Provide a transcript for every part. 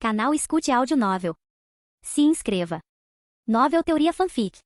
Canal Escute Áudio Novel. Se inscreva. Novel Teoria Fanfic.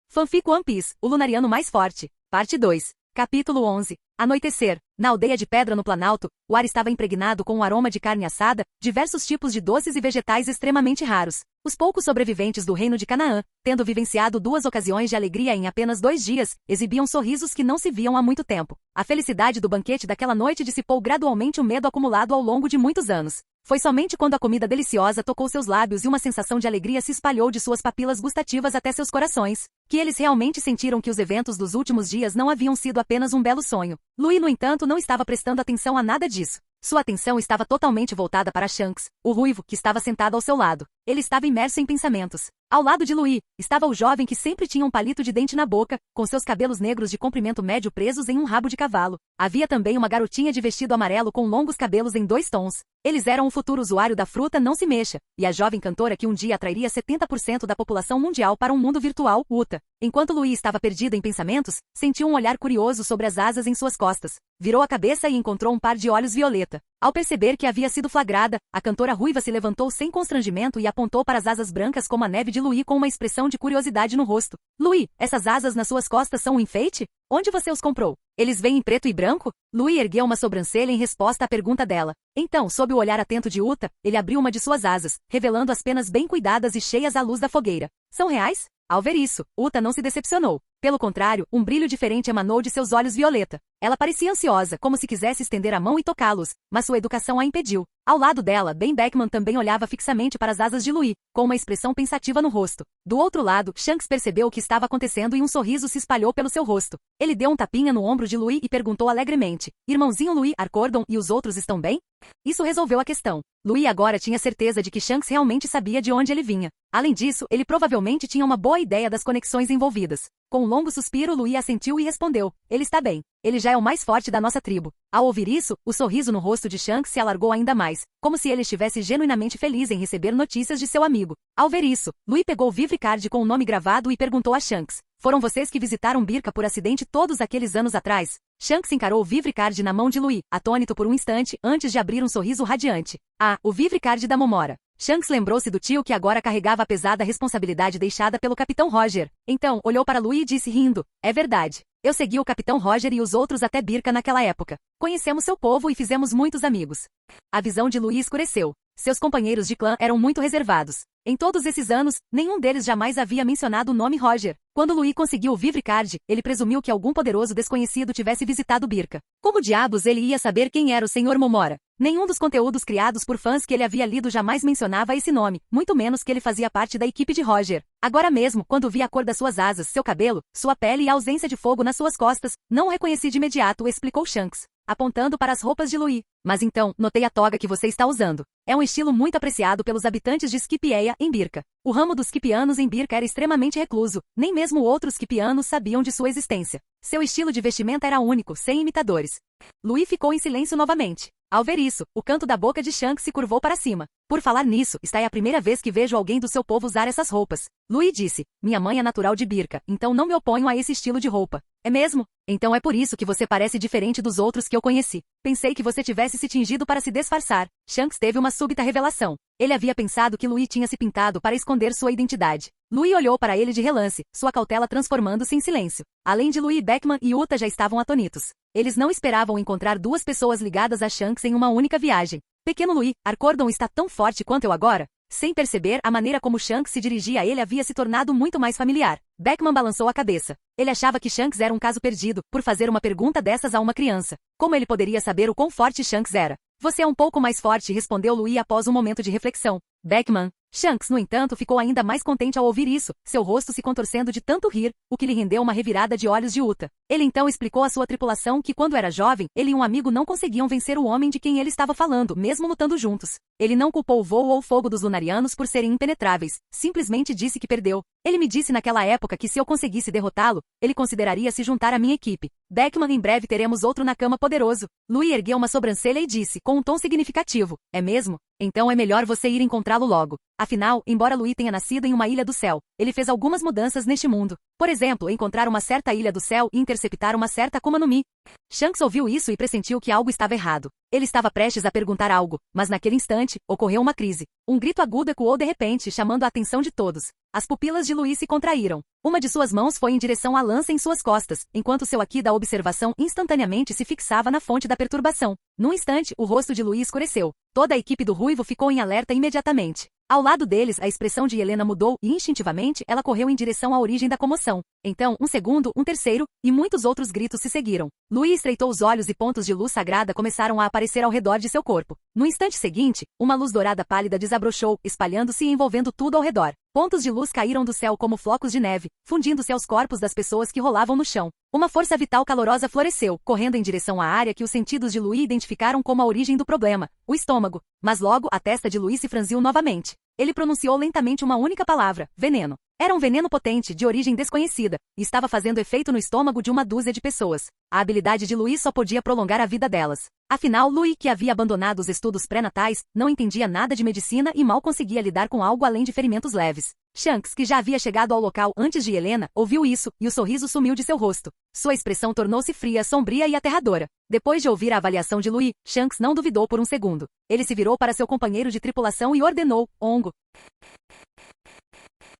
Fanfic One Piece, o Lunariano mais forte. Parte 2. Capítulo 11. Anoitecer. Na aldeia de Pedra no Planalto, o ar estava impregnado com um aroma de carne assada, diversos tipos de doces e vegetais extremamente raros. Os poucos sobreviventes do reino de Canaã, tendo vivenciado 2 ocasiões de alegria em apenas 2 dias, exibiam sorrisos que não se viam há muito tempo. A felicidade do banquete daquela noite dissipou gradualmente o medo acumulado ao longo de muitos anos. Foi somente quando a comida deliciosa tocou seus lábios e uma sensação de alegria se espalhou de suas papilas gustativas até seus corações, que eles realmente sentiram que os eventos dos últimos dias não haviam sido apenas um belo sonho. Louis, no entanto, não estava prestando atenção a nada disso. Sua atenção estava totalmente voltada para Shanks, o ruivo, que estava sentado ao seu lado. Ele estava imerso em pensamentos. Ao lado de Louis, estava o jovem que sempre tinha um palito de dente na boca, com seus cabelos negros de comprimento médio presos em um rabo de cavalo. Havia também uma garotinha de vestido amarelo com longos cabelos em 2 tons. Eles eram o futuro usuário da fruta Não Se Mexa, e a jovem cantora que um dia atrairia 70% da população mundial para um mundo virtual, Uta. Enquanto Louis estava perdido em pensamentos, sentiu um olhar curioso sobre as asas em suas costas. Virou a cabeça e encontrou um par de olhos violeta. Ao perceber que havia sido flagrada, a cantora ruiva se levantou sem constrangimento e apontou para as asas brancas como a neve de Louis com uma expressão de curiosidade no rosto. Louis, essas asas nas suas costas são um enfeite? Onde você os comprou? Eles vêm em preto e branco? Louis ergueu uma sobrancelha em resposta à pergunta dela. Então, sob o olhar atento de Uta, ele abriu uma de suas asas, revelando as penas bem cuidadas e cheias à luz da fogueira. São reais? Ao ver isso, Uta não se decepcionou. Pelo contrário, um brilho diferente emanou de seus olhos violeta. Ela parecia ansiosa, como se quisesse estender a mão e tocá-los, mas sua educação a impediu. Ao lado dela, Ben Beckman também olhava fixamente para as asas de Louis, com uma expressão pensativa no rosto. Do outro lado, Shanks percebeu o que estava acontecendo e um sorriso se espalhou pelo seu rosto. Ele deu um tapinha no ombro de Louis e perguntou alegremente: Irmãozinho Louis, Arcordon e os outros estão bem? Isso resolveu a questão. Louis agora tinha certeza de que Shanks realmente sabia de onde ele vinha. Além disso, ele provavelmente tinha uma boa ideia das conexões envolvidas. Com um longo suspiro, Louis assentiu e respondeu: ele está bem. Ele já é o mais forte da nossa tribo. Ao ouvir isso, o sorriso no rosto de Shanks se alargou ainda mais, como se ele estivesse genuinamente feliz em receber notícias de seu amigo. Ao ver isso, Louis pegou o Vivre Card com o nome gravado e perguntou a Shanks: foram vocês que visitaram Birka por acidente todos aqueles anos atrás? Shanks encarou o Vivre Card na mão de Louis, atônito por um instante, antes de abrir um sorriso radiante. Ah, o Vivre Card da Momora. Shanks lembrou-se do tio que agora carregava a pesada responsabilidade deixada pelo Capitão Roger. Então, olhou para Louis e disse rindo: é verdade. Eu segui o Capitão Roger e os outros até Birka naquela época. Conhecemos seu povo e fizemos muitos amigos. A visão de Louis escureceu. Seus companheiros de clã eram muito reservados. Em todos esses anos, nenhum deles jamais havia mencionado o nome Roger. Quando Louis conseguiu o Vivre Card, ele presumiu que algum poderoso desconhecido tivesse visitado Birka. Como diabos ele ia saber quem era o Sr. Momora? Nenhum dos conteúdos criados por fãs que ele havia lido jamais mencionava esse nome, muito menos que ele fazia parte da equipe de Roger. Agora mesmo, quando vi a cor das suas asas, seu cabelo, sua pele e a ausência de fogo nas suas costas, não o reconheci de imediato, explicou Shanks, apontando para as roupas de Louis. Mas então, notei a toga que você está usando. É um estilo muito apreciado pelos habitantes de Skipieia, em Birka. O ramo dos Skipianos em Birka era extremamente recluso, nem mesmo outros Skipianos sabiam de sua existência. Seu estilo de vestimenta era único, sem imitadores. Louis ficou em silêncio novamente. Ao ver isso, o canto da boca de Shanks se curvou para cima. Por falar nisso, esta é a primeira vez que vejo alguém do seu povo usar essas roupas. Louis disse: minha mãe é natural de Birka, então não me oponho a esse estilo de roupa. É mesmo? Então é por isso que você parece diferente dos outros que eu conheci. Pensei que você tivesse se tingido para se disfarçar. Shanks teve uma súbita revelação. Ele havia pensado que Louis tinha se pintado para esconder sua identidade. Louis olhou para ele de relance, sua cautela transformando-se em silêncio. Além de Louis, Beckman e Uta já estavam atônitos. Eles não esperavam encontrar 2 pessoas ligadas a Shanks em uma única viagem. Pequeno Louis, Arcordon está tão forte quanto eu agora? Sem perceber, a maneira como Shanks se dirigia a ele havia se tornado muito mais familiar. Beckman balançou a cabeça. Ele achava que Shanks era um caso perdido, por fazer uma pergunta dessas a uma criança. Como ele poderia saber o quão forte Shanks era? Você é um pouco mais forte, respondeu Louis após um momento de reflexão. Beckman. Shanks, no entanto, ficou ainda mais contente ao ouvir isso, seu rosto se contorcendo de tanto rir, o que lhe rendeu uma revirada de olhos de Uta. Ele então explicou à sua tripulação que quando era jovem, ele e um amigo não conseguiam vencer o homem de quem ele estava falando, mesmo lutando juntos. Ele não culpou o voo ou o fogo dos Lunarianos por serem impenetráveis, simplesmente disse que perdeu. Ele me disse naquela época que se eu conseguisse derrotá-lo, ele consideraria se juntar à minha equipe. Beckman, em breve teremos outro na cama poderoso. Louis ergueu uma sobrancelha e disse, com um tom significativo: é mesmo? Então é melhor você ir encontrá-lo logo. Afinal, embora Louis tenha nascido em uma ilha do céu, ele fez algumas mudanças neste mundo. Por exemplo, encontrar uma certa ilha do céu e interceptar uma certa Akuma no Mi. Shanks ouviu isso e pressentiu que algo estava errado. Ele estava prestes a perguntar algo, mas naquele instante, ocorreu uma crise. Um grito agudo ecoou de repente, chamando a atenção de todos. As pupilas de Louis se contraíram. Uma de suas mãos foi em direção à lança em suas costas, enquanto seu aqui da observação instantaneamente se fixava na fonte da perturbação. Num instante, o rosto de Louis escureceu. Toda a equipe do Ruivo ficou em alerta imediatamente. Ao lado deles, a expressão de Helena mudou e, instintivamente, ela correu em direção à origem da comoção. Então, um segundo, um terceiro, e muitos outros gritos se seguiram. Louis estreitou os olhos e pontos de luz sagrada começaram a aparecer ao redor de seu corpo. No instante seguinte, uma luz dourada pálida desabrochou, espalhando-se e envolvendo tudo ao redor. Pontos de luz caíram do céu como flocos de neve, fundindo-se aos corpos das pessoas que rolavam no chão. Uma força vital calorosa floresceu, correndo em direção à área que os sentidos de Louis identificaram como a origem do problema, o estômago. Mas logo, a testa de Louis se franziu novamente. Ele pronunciou lentamente uma única palavra: veneno. Era um veneno potente, de origem desconhecida, e estava fazendo efeito no estômago de uma dúzia de pessoas. A habilidade de Louis só podia prolongar a vida delas. Afinal, Louis, que havia abandonado os estudos pré-natais, não entendia nada de medicina e mal conseguia lidar com algo além de ferimentos leves. Shanks, que já havia chegado ao local antes de Helena, ouviu isso, e o sorriso sumiu de seu rosto. Sua expressão tornou-se fria, sombria e aterradora. Depois de ouvir a avaliação de Louis, Shanks não duvidou por um segundo. Ele se virou para seu companheiro de tripulação e ordenou: Ongo.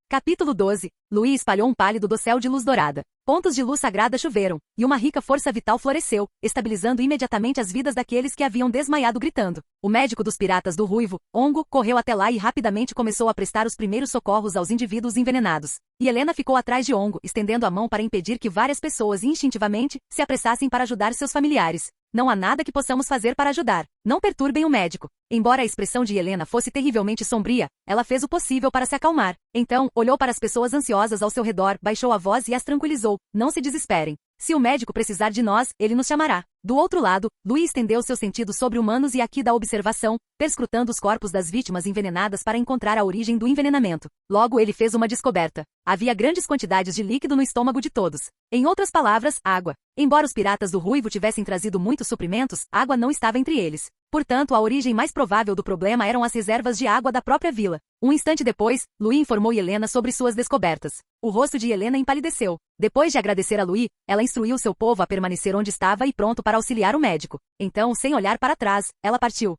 Capítulo 12. Louis espalhou um pálido dossel de luz dourada. Pontos de luz sagrada choveram, e uma rica força vital floresceu, estabilizando imediatamente as vidas daqueles que haviam desmaiado gritando. O médico dos piratas do Ruivo, Ongo, correu até lá e rapidamente começou a prestar os primeiros socorros aos indivíduos envenenados. E Helena ficou atrás de Ongo, estendendo a mão para impedir que várias pessoas instintivamente se apressassem para ajudar seus familiares. Não há nada que possamos fazer para ajudar. Não perturbem o médico. Embora a expressão de Helena fosse terrivelmente sombria, ela fez o possível para se acalmar. Então, olhou para as pessoas ansiosas ao seu redor, baixou a voz e as tranquilizou. Não se desesperem. Se o médico precisar de nós, ele nos chamará. Do outro lado, Louis estendeu seus sentidos sobre-humanos e aqui da observação, perscrutando os corpos das vítimas envenenadas para encontrar a origem do envenenamento. Logo ele fez uma descoberta. Havia grandes quantidades de líquido no estômago de todos. Em outras palavras, água. Embora os piratas do Ruivo tivessem trazido muitos suprimentos, água não estava entre eles. Portanto, a origem mais provável do problema eram as reservas de água da própria vila. Um instante depois, Louis informou Helena sobre suas descobertas. O rosto de Helena empalideceu. Depois de agradecer a Louis, ela instruiu seu povo a permanecer onde estava e pronto para auxiliar o médico. Então, sem olhar para trás, ela partiu.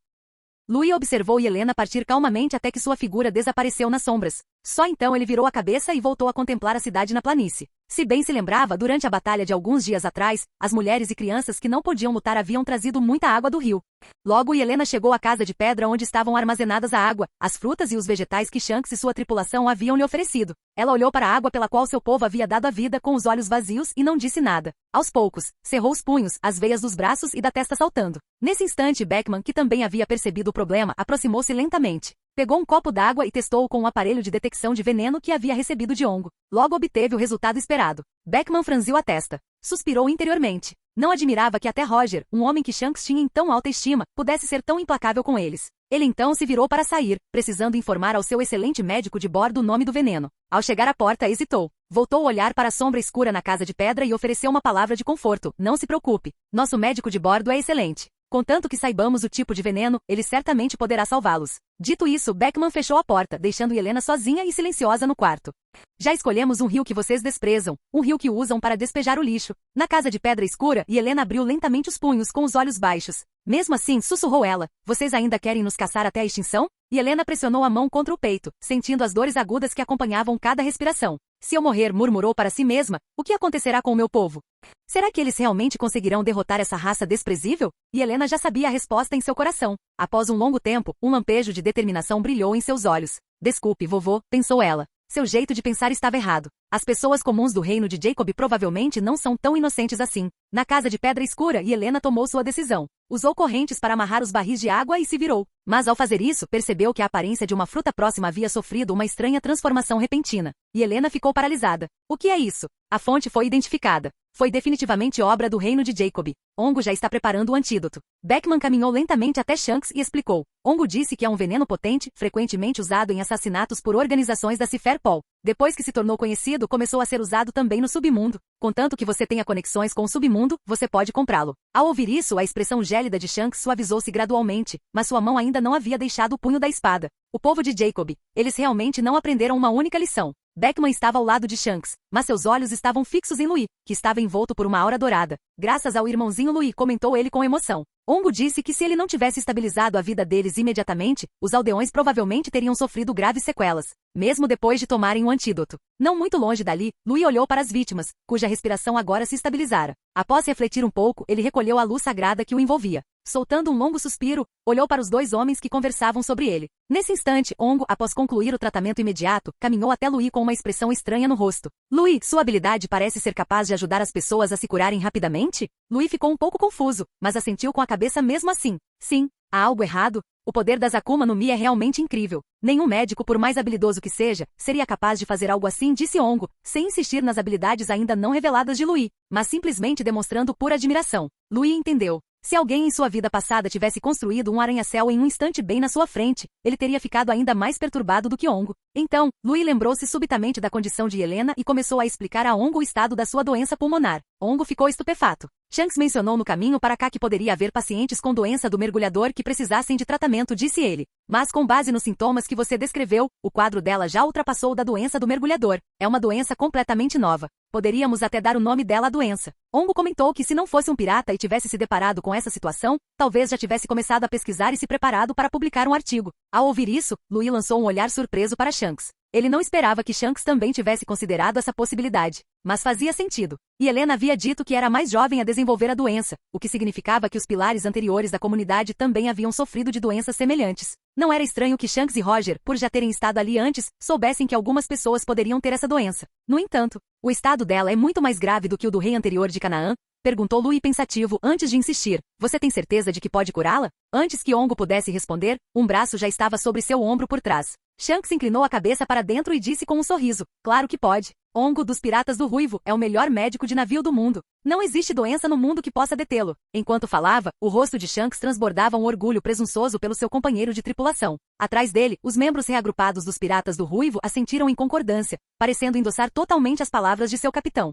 Louis observou Helena partir calmamente até que sua figura desapareceu nas sombras. Só então ele virou a cabeça e voltou a contemplar a cidade na planície. Se bem se lembrava, durante a batalha de alguns dias atrás, as mulheres e crianças que não podiam lutar haviam trazido muita água do rio. Logo Helena chegou à casa de pedra onde estavam armazenadas a água, as frutas e os vegetais que Shanks e sua tripulação haviam lhe oferecido. Ela olhou para a água pela qual seu povo havia dado a vida com os olhos vazios e não disse nada. Aos poucos, cerrou os punhos, as veias dos braços e da testa saltando. Nesse instante Beckman, que também havia percebido o problema, aproximou-se lentamente. Pegou um copo d'água e testou-o com um aparelho de detecção de veneno que havia recebido de Ongo. Logo obteve o resultado esperado. Beckman franziu a testa. Suspirou interiormente. Não admirava que até Roger, um homem que Shanks tinha em tão alta estima, pudesse ser tão implacável com eles. Ele então se virou para sair, precisando informar ao seu excelente médico de bordo o nome do veneno. Ao chegar à porta, hesitou. Voltou a olhar para a sombra escura na casa de pedra e ofereceu uma palavra de conforto. Não se preocupe. Nosso médico de bordo é excelente. Contanto que saibamos o tipo de veneno, ele certamente poderá salvá-los. Dito isso, Beckman fechou a porta, deixando Helena sozinha e silenciosa no quarto. Já escolhemos um rio que vocês desprezam, um rio que usam para despejar o lixo. Na casa de pedra escura, e Helena abriu lentamente os punhos com os olhos baixos. Mesmo assim, sussurrou ela, vocês ainda querem nos caçar até a extinção? E Helena pressionou a mão contra o peito, sentindo as dores agudas que acompanhavam cada respiração. Se eu morrer, murmurou para si mesma, o que acontecerá com o meu povo? Será que eles realmente conseguirão derrotar essa raça desprezível? E Helena já sabia a resposta em seu coração. Após um longo tempo, um lampejo de determinação brilhou em seus olhos. Desculpe, vovô, pensou ela. Seu jeito de pensar estava errado. As pessoas comuns do reino de Jacob provavelmente não são tão inocentes assim. Na casa de pedra escura, e Helena tomou sua decisão. Usou correntes para amarrar os barris de água e se virou. Mas ao fazer isso, percebeu que a aparência de uma fruta próxima havia sofrido uma estranha transformação repentina. E Helena ficou paralisada. O que é isso? A fonte foi identificada. Foi definitivamente obra do reino de Jacob. Ongo já está preparando o antídoto. Beckman caminhou lentamente até Shanks e explicou. Ongo disse que é um veneno potente, frequentemente usado em assassinatos por organizações da Cypherpol. Depois que se tornou conhecido, começou a ser usado também no submundo. Contanto que você tenha conexões com o submundo, você pode comprá-lo. Ao ouvir isso, a expressão gélida de Shanks suavizou-se gradualmente, mas sua mão ainda não havia deixado o punho da espada. O povo de Jacob. Eles realmente não aprenderam uma única lição. Beckman estava ao lado de Shanks, mas seus olhos estavam fixos em Louis, que estava envolto por uma aura dourada. Graças ao irmãozinho Louis, comentou ele com emoção. Ongo disse que se ele não tivesse estabilizado a vida deles imediatamente, os aldeões provavelmente teriam sofrido graves sequelas, mesmo depois de tomarem o antídoto. Não muito longe dali, Louis olhou para as vítimas, cuja respiração agora se estabilizara. Após refletir um pouco, ele recolheu a luz sagrada que o envolvia. Soltando um longo suspiro, olhou para os dois homens que conversavam sobre ele. Nesse instante, Ongo, após concluir o tratamento imediato, caminhou até Louis com uma expressão estranha no rosto. Louis, sua habilidade parece ser capaz de ajudar as pessoas a se curarem rapidamente? Louis ficou um pouco confuso, mas assentiu com a cabeça mesmo assim. Sim, há algo errado? O poder das Akuma no Mi é realmente incrível. Nenhum médico, por mais habilidoso que seja, seria capaz de fazer algo assim, disse Ongo, sem insistir nas habilidades ainda não reveladas de Louis, mas simplesmente demonstrando pura admiração. Louis entendeu. Se alguém em sua vida passada tivesse construído um arranha-céu em um instante bem na sua frente, ele teria ficado ainda mais perturbado do que Ongo. Então, Louis lembrou-se subitamente da condição de Helena e começou a explicar a Ongo o estado da sua doença pulmonar. Ongo ficou estupefato. Shanks mencionou no caminho para cá que poderia haver pacientes com doença do mergulhador que precisassem de tratamento, disse ele. Mas com base nos sintomas que você descreveu, o quadro dela já ultrapassou o da doença do mergulhador. É uma doença completamente nova. Poderíamos até dar o nome dela à doença. Ongo comentou que se não fosse um pirata e tivesse se deparado com essa situação, talvez já tivesse começado a pesquisar e se preparado para publicar um artigo. Ao ouvir isso, Louis lançou um olhar surpreso para Shanks. Ele não esperava que Shanks também tivesse considerado essa possibilidade, mas fazia sentido. E Helena havia dito que era a mais jovem a desenvolver a doença, o que significava que os pilares anteriores da comunidade também haviam sofrido de doenças semelhantes. Não era estranho que Shanks e Roger, por já terem estado ali antes, soubessem que algumas pessoas poderiam ter essa doença. No entanto, o estado dela é muito mais grave do que o do rei anterior de Canaã? Perguntou Louis pensativo antes de insistir. Você tem certeza de que pode curá-la? Antes que Ongo pudesse responder, um braço já estava sobre seu ombro por trás. Shanks inclinou a cabeça para dentro e disse com um sorriso. Claro que pode. Ongo dos Piratas do Ruivo é o melhor médico de navio do mundo. Não existe doença no mundo que possa detê-lo. Enquanto falava, o rosto de Shanks transbordava um orgulho presunçoso pelo seu companheiro de tripulação. Atrás dele, os membros reagrupados dos Piratas do Ruivo assentiram em concordância, parecendo endossar totalmente as palavras de seu capitão.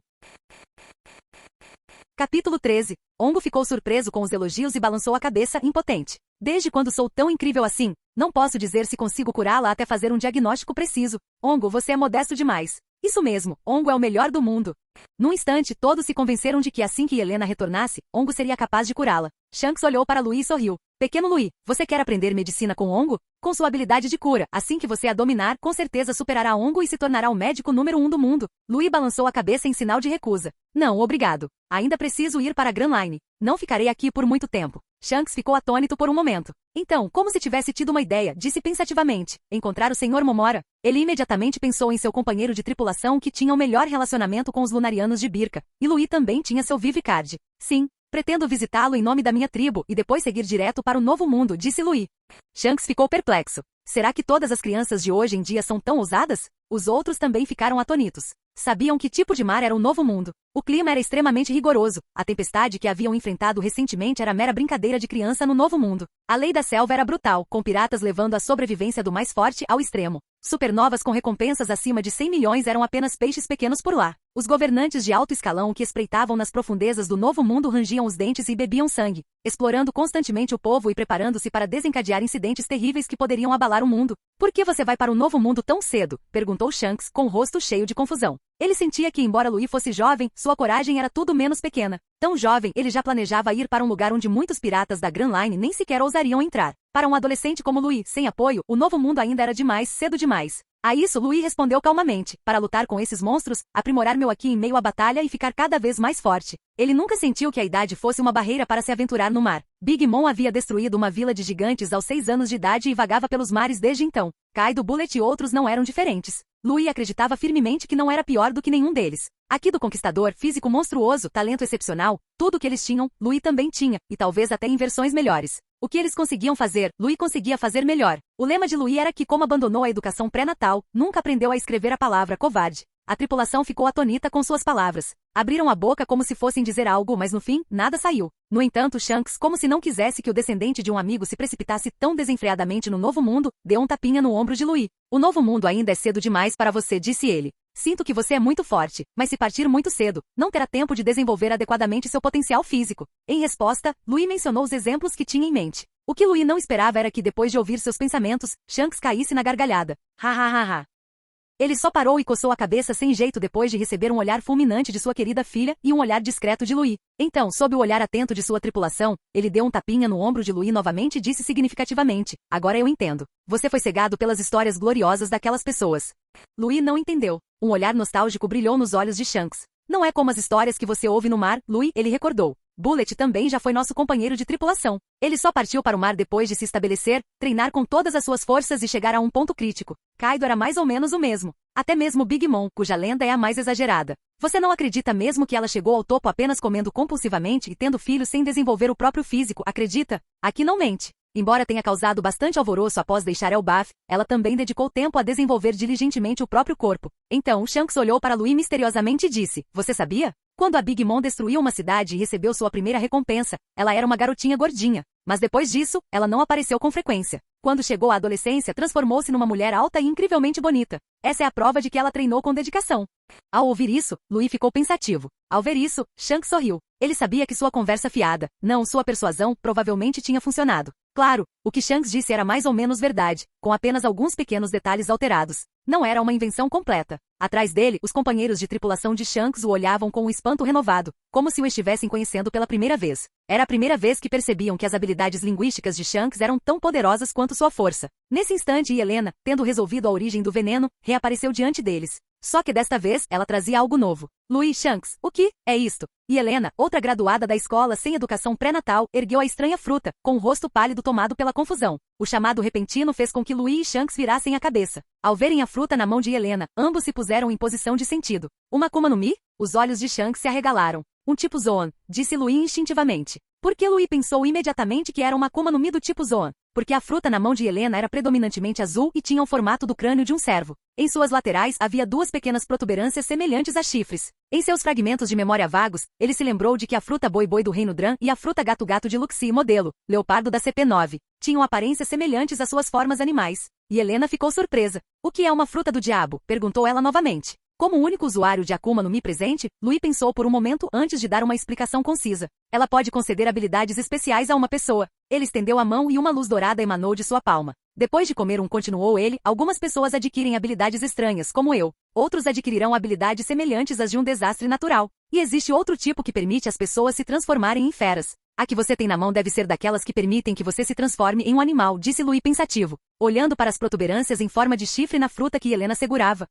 Capítulo 13. Ongo ficou surpreso com os elogios e balançou a cabeça, impotente. Desde quando sou tão incrível assim? Não posso dizer se consigo curá-la até fazer um diagnóstico preciso. Ongo, você é modesto demais. Isso mesmo, Ongo é o melhor do mundo. Num instante, todos se convenceram de que assim que Helena retornasse, Ongo seria capaz de curá-la. Shanks olhou para Louis e sorriu. Pequeno Louis, você quer aprender medicina com Ongo? Com sua habilidade de cura, assim que você a dominar, com certeza superará Ongo e se tornará o médico número 1 do mundo. Louis balançou a cabeça em sinal de recusa. Não, obrigado. Ainda preciso ir para a Grand Line. Não ficarei aqui por muito tempo. Shanks ficou atônito por um momento. Então, como se tivesse tido uma ideia, disse pensativamente. Encontrar o Sr. Momora. Ele imediatamente pensou em seu companheiro de tripulação que tinha o melhor relacionamento com os Lunarianos de Birka. E Louis também tinha seu Vivicard. Sim, pretendo visitá-lo em nome da minha tribo e depois seguir direto para o Novo Mundo, disse Louis. Shanks ficou perplexo. Será que todas as crianças de hoje em dia são tão ousadas? Os outros também ficaram atônitos. Sabiam que tipo de mar era o Novo Mundo. O clima era extremamente rigoroso. A tempestade que haviam enfrentado recentemente era mera brincadeira de criança no Novo Mundo. A lei da selva era brutal, com piratas levando a sobrevivência do mais forte ao extremo. Supernovas com recompensas acima de 100 milhões eram apenas peixes pequenos por lá. Os governantes de alto escalão que espreitavam nas profundezas do Novo Mundo rangiam os dentes e bebiam sangue, explorando constantemente o povo e preparando-se para desencadear incidentes terríveis que poderiam abalar o mundo. Por que você vai para o Novo Mundo tão cedo? Perguntou Shanks, com o rosto cheio de confusão. Ele sentia que, embora Louis fosse jovem, sua coragem era tudo menos pequena. Tão jovem, ele já planejava ir para um lugar onde muitos piratas da Grand Line nem sequer ousariam entrar. Para um adolescente como Louis, sem apoio, o Novo Mundo ainda era demais, cedo demais. A isso, Louis respondeu calmamente. Para lutar com esses monstros, aprimorar meu aqui em meio à batalha e ficar cada vez mais forte. Ele nunca sentiu que a idade fosse uma barreira para se aventurar no mar. Big Mom havia destruído uma vila de gigantes aos 6 anos de idade e vagava pelos mares desde então. Kaido, Bullet e outros não eram diferentes. Louis acreditava firmemente que não era pior do que nenhum deles. Aqui do conquistador, físico monstruoso, talento excepcional, tudo o que eles tinham, Louis também tinha, e talvez até em versões melhores. O que eles conseguiam fazer, Louis conseguia fazer melhor. O lema de Louis era que, como abandonou a educação pré-natal, nunca aprendeu a escrever a palavra covarde. A tripulação ficou atônita com suas palavras. Abriram a boca como se fossem dizer algo, mas no fim, nada saiu. No entanto, Shanks, como se não quisesse que o descendente de um amigo se precipitasse tão desenfreadamente no novo mundo, deu um tapinha no ombro de Louis. O novo mundo ainda é cedo demais para você, disse ele. Sinto que você é muito forte, mas se partir muito cedo, não terá tempo de desenvolver adequadamente seu potencial físico. Em resposta, Louis mencionou os exemplos que tinha em mente. O que Louis não esperava era que, depois de ouvir seus pensamentos, Shanks caísse na gargalhada. Ha ha ha ha. Ele só parou e coçou a cabeça sem jeito depois de receber um olhar fulminante de sua querida filha e um olhar discreto de Louis. Então, sob o olhar atento de sua tripulação, ele deu um tapinha no ombro de Louis novamente e disse significativamente: agora eu entendo. Você foi cegado pelas histórias gloriosas daquelas pessoas. Louis não entendeu. Um olhar nostálgico brilhou nos olhos de Shanks. Não é como as histórias que você ouve no mar, Louis, ele recordou. Bullet também já foi nosso companheiro de tripulação. Ele só partiu para o mar depois de se estabelecer, treinar com todas as suas forças e chegar a um ponto crítico. Kaido era mais ou menos o mesmo. Até mesmo Big Mom, cuja lenda é a mais exagerada. Você não acredita mesmo que ela chegou ao topo apenas comendo compulsivamente e tendo filhos sem desenvolver o próprio físico, acredita? Aqui não mente. Embora tenha causado bastante alvoroço após deixar Elbaf, ela também dedicou tempo a desenvolver diligentemente o próprio corpo. Então, Shanks olhou para Louis misteriosamente e disse: você sabia? Quando a Big Mom destruiu uma cidade e recebeu sua primeira recompensa, ela era uma garotinha gordinha. Mas depois disso, ela não apareceu com frequência. Quando chegou à adolescência, transformou-se numa mulher alta e incrivelmente bonita. Essa é a prova de que ela treinou com dedicação. Ao ouvir isso, Louis ficou pensativo. Ao ver isso, Shanks sorriu. Ele sabia que sua conversa fiada, não sua persuasão, provavelmente tinha funcionado. Claro, o que Shanks disse era mais ou menos verdade, com apenas alguns pequenos detalhes alterados. Não era uma invenção completa. Atrás dele, os companheiros de tripulação de Shanks o olhavam com um espanto renovado, como se o estivessem conhecendo pela primeira vez. Era a primeira vez que percebiam que as habilidades linguísticas de Shanks eram tão poderosas quanto sua força. Nesse instante, Helena, tendo resolvido a origem do veneno, reapareceu diante deles. Só que desta vez, ela trazia algo novo. Louis Shanks, o que é isto? E Helena, outra graduada da escola sem educação pré-natal, ergueu a estranha fruta, com o rosto pálido tomado pela confusão. O chamado repentino fez com que Louis e Shanks virassem a cabeça. Ao verem a fruta na mão de Helena, ambos se puseram em posição de sentido. Uma Akuma no Mi? Os olhos de Shanks se arregalaram. Um tipo Zoan, disse Louis instintivamente. Por que Louis pensou imediatamente que era uma Akuma no Mi do tipo Zoan? Porque a fruta na mão de Helena era predominantemente azul e tinha o formato do crânio de um cervo. Em suas laterais havia duas pequenas protuberâncias semelhantes a chifres. Em seus fragmentos de memória vagos, ele se lembrou de que a fruta boi-boi do Reino Dran e a fruta gato-gato de Luxi modelo, leopardo da CP9, tinham aparências semelhantes às suas formas animais. E Helena ficou surpresa. O que é uma fruta do diabo? Perguntou ela novamente. Como o único usuário de Akuma no Mi presente, Louis pensou por um momento antes de dar uma explicação concisa. Ela pode conceder habilidades especiais a uma pessoa. Ele estendeu a mão e uma luz dourada emanou de sua palma. Depois de comer continuou ele, algumas pessoas adquirem habilidades estranhas, como eu. Outros adquirirão habilidades semelhantes às de um desastre natural. E existe outro tipo que permite às pessoas se transformarem em feras. A que você tem na mão deve ser daquelas que permitem que você se transforme em um animal, disse Louis pensativo, olhando para as protuberâncias em forma de chifre na fruta que Helena segurava.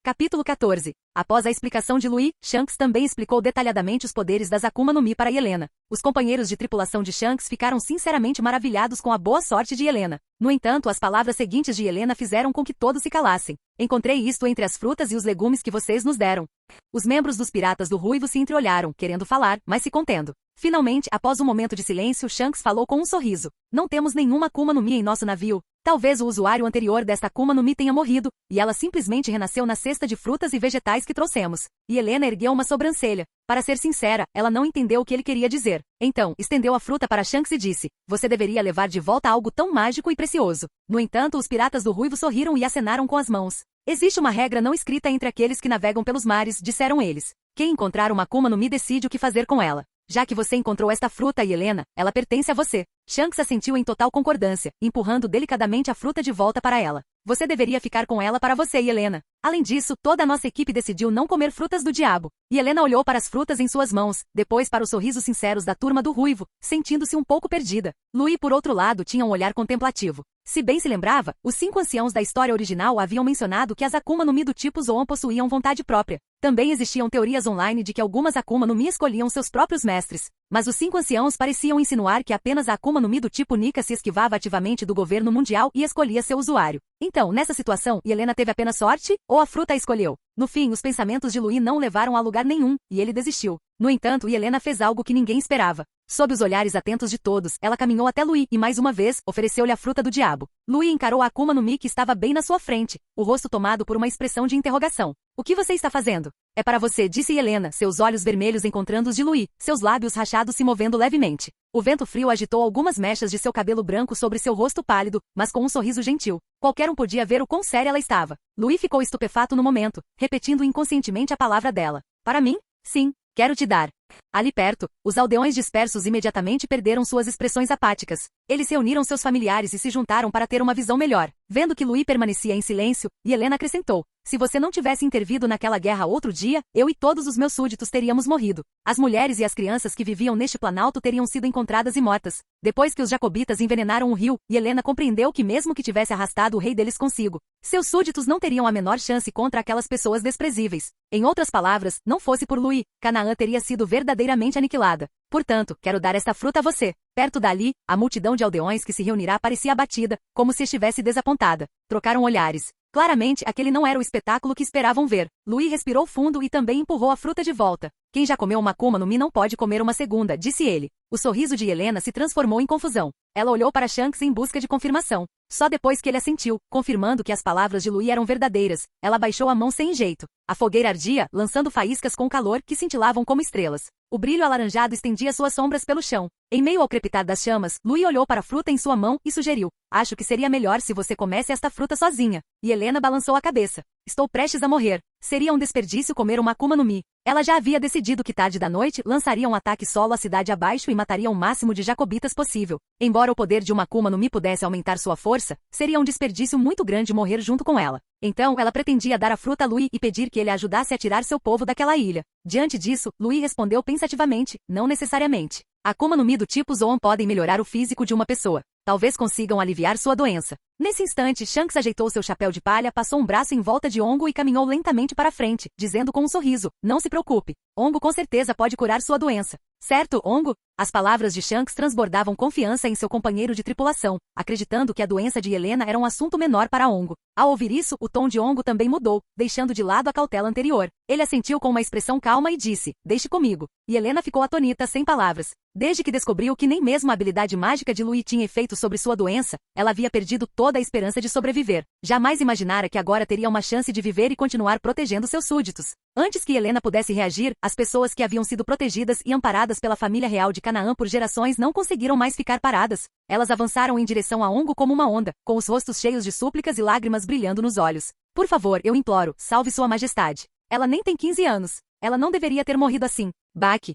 Capítulo 14. Após a explicação de Louis, Shanks também explicou detalhadamente os poderes das Akuma no Mi para Helena. Os companheiros de tripulação de Shanks ficaram sinceramente maravilhados com a boa sorte de Helena. No entanto, as palavras seguintes de Helena fizeram com que todos se calassem. Encontrei isto entre as frutas e os legumes que vocês nos deram. Os membros dos Piratas do Ruivo se entreolharam, querendo falar, mas se contendo. Finalmente, após um momento de silêncio, Shanks falou com um sorriso. Não temos nenhuma Akuma no Mi em nosso navio. Talvez o usuário anterior desta Akuma no Mi tenha morrido, e ela simplesmente renasceu na cesta de frutas e vegetais que trouxemos. E Helena ergueu uma sobrancelha. Para ser sincera, ela não entendeu o que ele queria dizer. Então, estendeu a fruta para Shanks e disse: você deveria levar de volta algo tão mágico e precioso. No entanto, os Piratas do Ruivo sorriram e acenaram com as mãos. Existe uma regra não escrita entre aqueles que navegam pelos mares, disseram eles. Quem encontrar uma Akuma no Mi decide o que fazer com ela. Já que você encontrou esta fruta e Helena, ela pertence a você. Shanks assentiu em total concordância, empurrando delicadamente a fruta de volta para ela. Você deveria ficar com ela para você e Helena. Além disso, toda a nossa equipe decidiu não comer frutas do diabo. E Helena olhou para as frutas em suas mãos, depois para os sorrisos sinceros da turma do Ruivo, sentindo-se um pouco perdida. Louis, por outro lado, tinha um olhar contemplativo. Se bem se lembrava, os 5 anciãos da história original haviam mencionado que as Akuma no Mi do tipo Zoan possuíam vontade própria. Também existiam teorias online de que algumas Akuma no Mi escolhiam seus próprios mestres. Mas os 5 anciãos pareciam insinuar que apenas a Akuma no Mi do tipo Nika se esquivava ativamente do governo mundial e escolhia seu usuário. Então, nessa situação, Helena teve apenas sorte, ou a fruta a escolheu? No fim, os pensamentos de Louis não levaram a lugar nenhum, e ele desistiu. No entanto, Helena fez algo que ninguém esperava. Sob os olhares atentos de todos, ela caminhou até Louis e mais uma vez, ofereceu-lhe a fruta do diabo. Louis encarou a Akuma no Mi que estava bem na sua frente, o rosto tomado por uma expressão de interrogação. O que você está fazendo? É para você, disse Helena, seus olhos vermelhos encontrando os de Louis, seus lábios rachados se movendo levemente. O vento frio agitou algumas mechas de seu cabelo branco sobre seu rosto pálido, mas com um sorriso gentil. Qualquer um podia ver o quão séria ela estava. Louis ficou estupefato no momento, repetindo inconscientemente a palavra dela. Para mim? Sim, quero te dar. Ali perto, os aldeões dispersos imediatamente perderam suas expressões apáticas. Eles reuniram seus familiares e se juntaram para ter uma visão melhor. Vendo que Louis permanecia em silêncio, Helena acrescentou: se você não tivesse intervido naquela guerra outro dia, eu e todos os meus súditos teríamos morrido. As mulheres e as crianças que viviam neste planalto teriam sido encontradas e mortas. Depois que os jacobitas envenenaram o rio, Helena compreendeu que mesmo que tivesse arrastado o rei deles consigo, seus súditos não teriam a menor chance contra aquelas pessoas desprezíveis. Em outras palavras, não fosse por Louis, Canaã teria sido verdadeiramente aniquilada. Portanto, quero dar esta fruta a você. Perto dali, a multidão de aldeões que se reunirá parecia abatida, como se estivesse desapontada. Trocaram olhares. Claramente, aquele não era o espetáculo que esperavam ver. Louis respirou fundo e também empurrou a fruta de volta. Quem já comeu uma Akuma no Mi não pode comer uma segunda, disse ele. O sorriso de Helena se transformou em confusão. Ela olhou para Shanks em busca de confirmação. Só depois que ele assentiu, confirmando que as palavras de Louis eram verdadeiras, ela baixou a mão sem jeito. A fogueira ardia, lançando faíscas com calor que cintilavam como estrelas. O brilho alaranjado estendia suas sombras pelo chão. Em meio ao crepitar das chamas, Louis olhou para a fruta em sua mão e sugeriu: acho que seria melhor se você comesse esta fruta sozinha. E Helena balançou a cabeça. Estou prestes a morrer. Seria um desperdício comer uma Akuma no Mi. Ela já havia decidido que tarde da noite lançaria um ataque solo à cidade abaixo e mataria o máximo de jacobitas possível. Embora o poder de uma Akuma no Mi pudesse aumentar sua força, seria um desperdício muito grande morrer junto com ela. Então, ela pretendia dar a fruta a Louis e pedir que ele a ajudasse a tirar seu povo daquela ilha. Diante disso, Louis respondeu pensativamente: não necessariamente. Akuma no Mi do tipo Zoan podem melhorar o físico de uma pessoa. Talvez consigam aliviar sua doença. Nesse instante, Shanks ajeitou seu chapéu de palha, passou um braço em volta de Ongo e caminhou lentamente para frente, dizendo com um sorriso: não se preocupe. Ongo com certeza pode curar sua doença. Certo, Ongo? As palavras de Shanks transbordavam confiança em seu companheiro de tripulação, acreditando que a doença de Helena era um assunto menor para Ongo. Ao ouvir isso, o tom de Ongo também mudou, deixando de lado a cautela anterior. Ele assentiu com uma expressão calma e disse: deixe comigo. E Helena ficou atonita, sem palavras. Desde que descobriu que nem mesmo a habilidade mágica de Louis tinha efeito sobre sua doença, ela havia perdido toda a esperança de sobreviver. Jamais imaginara que agora teria uma chance de viver e continuar protegendo seus súditos. Antes que Helena pudesse reagir, as pessoas que haviam sido protegidas e amparadas pela família real de Canaã por gerações não conseguiram mais ficar paradas. Elas avançaram em direção a Ongo como uma onda, com os rostos cheios de súplicas e lágrimas brilhando nos olhos. Por favor, eu imploro, salve sua majestade. Ela nem tem 15 anos. Ela não deveria ter morrido assim. Baque.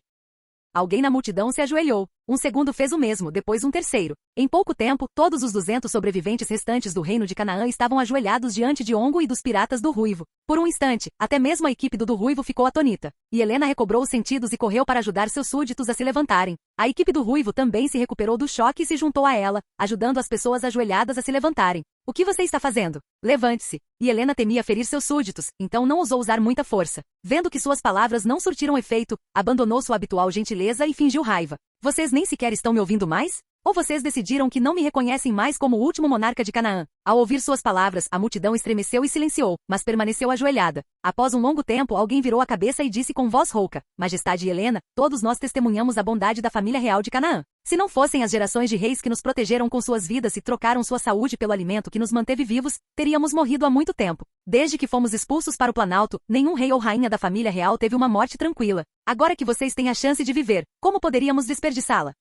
Alguém na multidão se ajoelhou. Um segundo fez o mesmo, depois um terceiro. Em pouco tempo, todos os 200 sobreviventes restantes do reino de Canaã estavam ajoelhados diante de Ongo e dos piratas do Ruivo. Por um instante, até mesmo a equipe do Ruivo ficou atonita. E Helena recobrou os sentidos e correu para ajudar seus súditos a se levantarem. A equipe do Ruivo também se recuperou do choque e se juntou a ela, ajudando as pessoas ajoelhadas a se levantarem. O que você está fazendo? Levante-se. E Helena temia ferir seus súditos, então não ousou usar muita força. Vendo que suas palavras não surtiram efeito, abandonou sua habitual gentileza e fingiu raiva. Vocês nem sequer estão me ouvindo mais? Ou vocês decidiram que não me reconhecem mais como o último monarca de Canaã? Ao ouvir suas palavras, a multidão estremeceu e silenciou, mas permaneceu ajoelhada. Após um longo tempo, alguém virou a cabeça e disse com voz rouca: Majestade Helena, todos nós testemunhamos a bondade da família real de Canaã. Se não fossem as gerações de reis que nos protegeram com suas vidas e trocaram sua saúde pelo alimento que nos manteve vivos, teríamos morrido há muito tempo. Desde que fomos expulsos para o Planalto, nenhum rei ou rainha da família real teve uma morte tranquila. Agora que vocês têm a chance de viver, como poderíamos desperdiçá-la?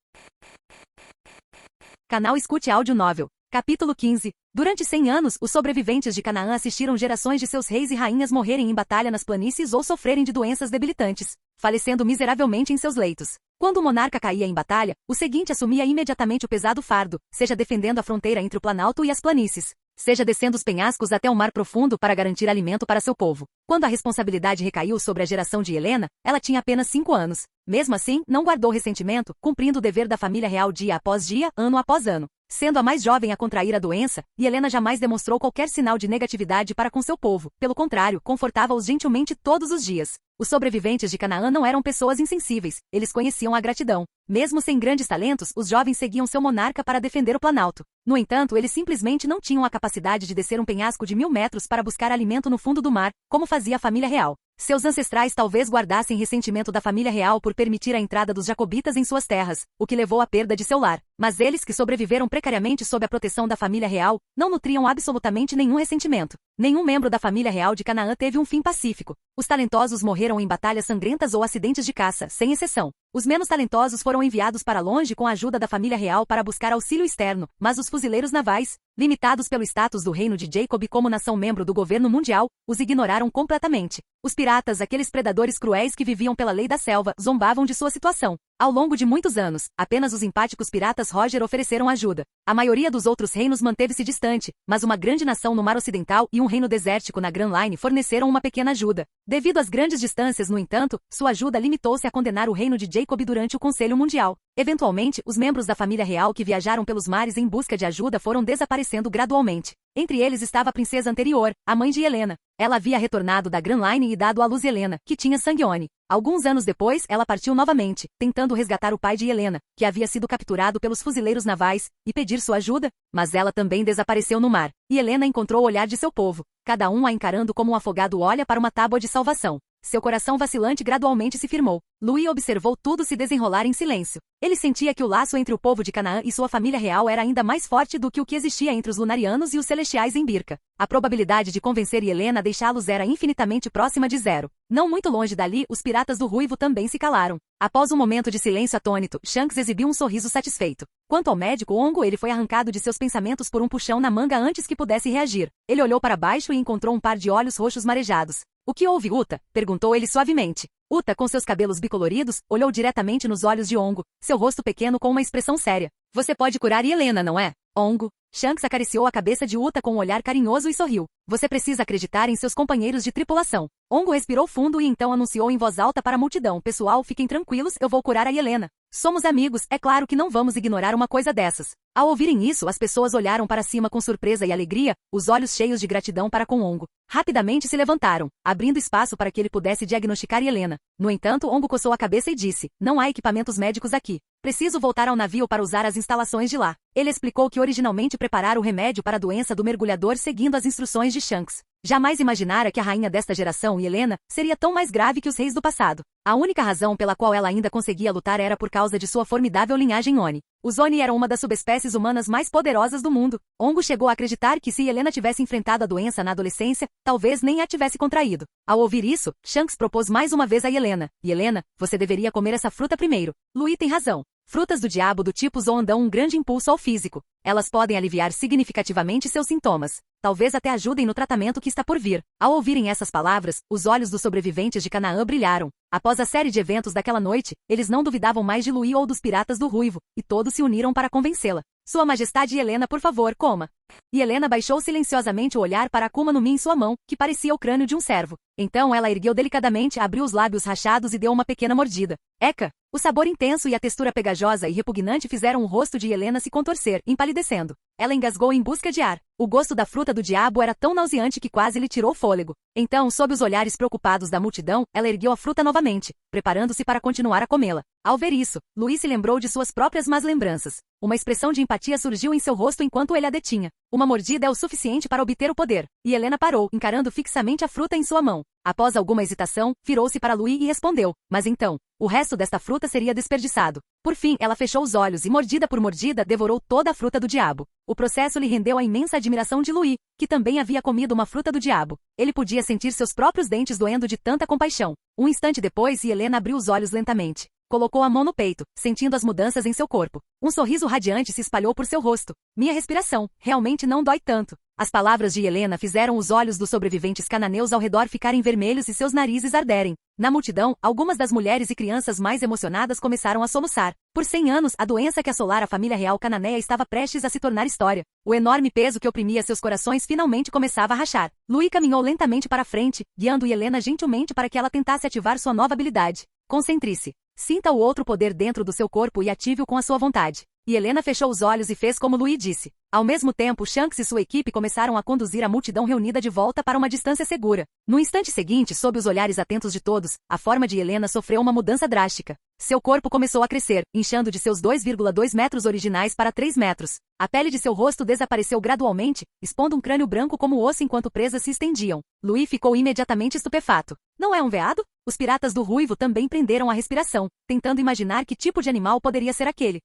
Canal Escute Áudio Novel. Capítulo 15. Durante 100 anos, os sobreviventes de Canaã assistiram gerações de seus reis e rainhas morrerem em batalha nas planícies ou sofrerem de doenças debilitantes, falecendo miseravelmente em seus leitos. Quando o monarca caía em batalha, o seguinte assumia imediatamente o pesado fardo, seja defendendo a fronteira entre o Planalto e as planícies, seja descendo os penhascos até o mar profundo para garantir alimento para seu povo. Quando a responsabilidade recaiu sobre a geração de Helena, ela tinha apenas 5 anos. Mesmo assim, não guardou ressentimento, cumprindo o dever da família real dia após dia, ano após ano. Sendo a mais jovem a contrair a doença, Helena jamais demonstrou qualquer sinal de negatividade para com seu povo. Pelo contrário, confortava-os gentilmente todos os dias. Os sobreviventes de Canaã não eram pessoas insensíveis, eles conheciam a gratidão. Mesmo sem grandes talentos, os jovens seguiam seu monarca para defender o Planalto. No entanto, eles simplesmente não tinham a capacidade de descer um penhasco de 1000 metros para buscar alimento no fundo do mar, como fazia a família real. Seus ancestrais talvez guardassem ressentimento da família real por permitir a entrada dos jacobitas em suas terras, o que levou à perda de seu lar. Mas eles, que sobreviveram precariamente sob a proteção da família real, não nutriam absolutamente nenhum ressentimento. Nenhum membro da família real de Canaã teve um fim pacífico. Os talentosos morreram em batalhas sangrentas ou acidentes de caça, sem exceção. Os menos talentosos foram enviados para longe com a ajuda da família real para buscar auxílio externo, mas os fuzileiros navais, limitados pelo status do reino de Jacob como nação membro do governo mundial, os ignoraram completamente. Os piratas, aqueles predadores cruéis que viviam pela lei da selva, zombavam de sua situação. Ao longo de muitos anos, apenas os empáticos piratas Roger ofereceram ajuda. A maioria dos outros reinos manteve-se distante, mas uma grande nação no mar ocidental e um reino desértico na Grand Line forneceram uma pequena ajuda. Devido às grandes distâncias, no entanto, sua ajuda limitou-se a condenar o reino de Jacob durante o Conselho Mundial. Eventualmente, os membros da família real que viajaram pelos mares em busca de ajuda foram desaparecendo gradualmente. Entre eles estava a princesa anterior, a mãe de Helena. Ela havia retornado da Grand Line e dado à luz Helena, que tinha Sanguione. Alguns anos depois, ela partiu novamente, tentando resgatar o pai de Helena, que havia sido capturado pelos fuzileiros navais, e pedir sua ajuda, mas ela também desapareceu no mar. E Helena encontrou o olhar de seu povo, cada um a encarando como um afogado olha para uma tábua de salvação. Seu coração vacilante gradualmente se firmou. Louis observou tudo se desenrolar em silêncio. Ele sentia que o laço entre o povo de Canaã e sua família real era ainda mais forte do que o que existia entre os lunarianos e os celestiais em Birka. A probabilidade de convencer Helena a deixá-los era infinitamente próxima de zero. Não muito longe dali, os piratas do Ruivo também se calaram. Após um momento de silêncio atônito, Shanks exibiu um sorriso satisfeito. Quanto ao médico Ongo, ele foi arrancado de seus pensamentos por um puxão na manga antes que pudesse reagir. Ele olhou para baixo e encontrou um par de olhos roxos marejados. O que houve, Uta? Perguntou ele suavemente. Uta, com seus cabelos bicoloridos, olhou diretamente nos olhos de Ongo, seu rosto pequeno com uma expressão séria. Você pode curar Helena, não é? Ongo. Shanks acariciou a cabeça de Uta com um olhar carinhoso e sorriu. Você precisa acreditar em seus companheiros de tripulação. Ongo respirou fundo e então anunciou em voz alta para a multidão. Pessoal, fiquem tranquilos, eu vou curar a Helena. Somos amigos, é claro que não vamos ignorar uma coisa dessas. Ao ouvirem isso, as pessoas olharam para cima com surpresa e alegria, os olhos cheios de gratidão para com Ongo. Rapidamente se levantaram, abrindo espaço para que ele pudesse diagnosticar Helena. No entanto, Ongo coçou a cabeça e disse, não há equipamentos médicos aqui. Preciso voltar ao navio para usar as instalações de lá. Ele explicou que originalmente preparara o remédio para a doença do mergulhador seguindo as instruções de Shanks. Jamais imaginara que a rainha desta geração, Helena, seria tão mais grave que os reis do passado. A única razão pela qual ela ainda conseguia lutar era por causa de sua formidável linhagem Oni. Os Oni eram uma das subespécies humanas mais poderosas do mundo. Ongo chegou a acreditar que se Helena tivesse enfrentado a doença na adolescência, talvez nem a tivesse contraído. Ao ouvir isso, Shanks propôs mais uma vez a Helena. Helena, você deveria comer essa fruta primeiro. Louis tem razão. Frutas do diabo do tipo Zoan dão um grande impulso ao físico. Elas podem aliviar significativamente seus sintomas. Talvez até ajudem no tratamento que está por vir. Ao ouvirem essas palavras, os olhos dos sobreviventes de Canaã brilharam. Após a série de eventos daquela noite, eles não duvidavam mais de Louis ou dos piratas do Ruivo, e todos se uniram para convencê-la. Sua Majestade Helena, por favor, coma. E Helena baixou silenciosamente o olhar para Akuma no Mi em sua mão, que parecia o crânio de um cervo. Então ela ergueu delicadamente, abriu os lábios rachados e deu uma pequena mordida. Eca! O sabor intenso e a textura pegajosa e repugnante fizeram o rosto de Helena se contorcer, empalidecendo. Ela engasgou em busca de ar. O gosto da fruta do diabo era tão nauseante que quase lhe tirou o fôlego. Então, sob os olhares preocupados da multidão, ela ergueu a fruta novamente, preparando-se para continuar a comê-la. Ao ver isso, Louis se lembrou de suas próprias más lembranças. Uma expressão de empatia surgiu em seu rosto enquanto ele a detinha. Uma mordida é o suficiente para obter o poder. E Helena parou, encarando fixamente a fruta em sua mão. Após alguma hesitação, virou-se para Louis e respondeu. Mas então, o resto desta fruta seria desperdiçado. Por fim, ela fechou os olhos e, mordida por mordida, devorou toda a fruta do diabo. O processo lhe rendeu a imensa admiração de Louis, que também havia comido uma fruta do diabo. Ele podia sentir seus próprios dentes doendo de tanta compaixão. Um instante depois, Helena abriu os olhos lentamente. Colocou a mão no peito, sentindo as mudanças em seu corpo. Um sorriso radiante se espalhou por seu rosto. Minha respiração, realmente não dói tanto. As palavras de Helena fizeram os olhos dos sobreviventes cananeus ao redor ficarem vermelhos e seus narizes arderem. Na multidão, algumas das mulheres e crianças mais emocionadas começaram a soluçar. Por 100 anos, a doença que assolara a família real cananeia estava prestes a se tornar história. O enorme peso que oprimia seus corações finalmente começava a rachar. Louis caminhou lentamente para a frente, guiando Helena gentilmente para que ela tentasse ativar sua nova habilidade. Concentre-se. Sinta o outro poder dentro do seu corpo e ative-o com a sua vontade. E Helena fechou os olhos e fez como Louis disse. Ao mesmo tempo, Shanks e sua equipe começaram a conduzir a multidão reunida de volta para uma distância segura. No instante seguinte, sob os olhares atentos de todos, a forma de Helena sofreu uma mudança drástica. Seu corpo começou a crescer, inchando de seus 2,2 metros originais para 3 metros. A pele de seu rosto desapareceu gradualmente, expondo um crânio branco como osso enquanto presas se estendiam. Louis ficou imediatamente estupefato. Não é um veado? Os piratas do Ruivo também prenderam a respiração, tentando imaginar que tipo de animal poderia ser aquele.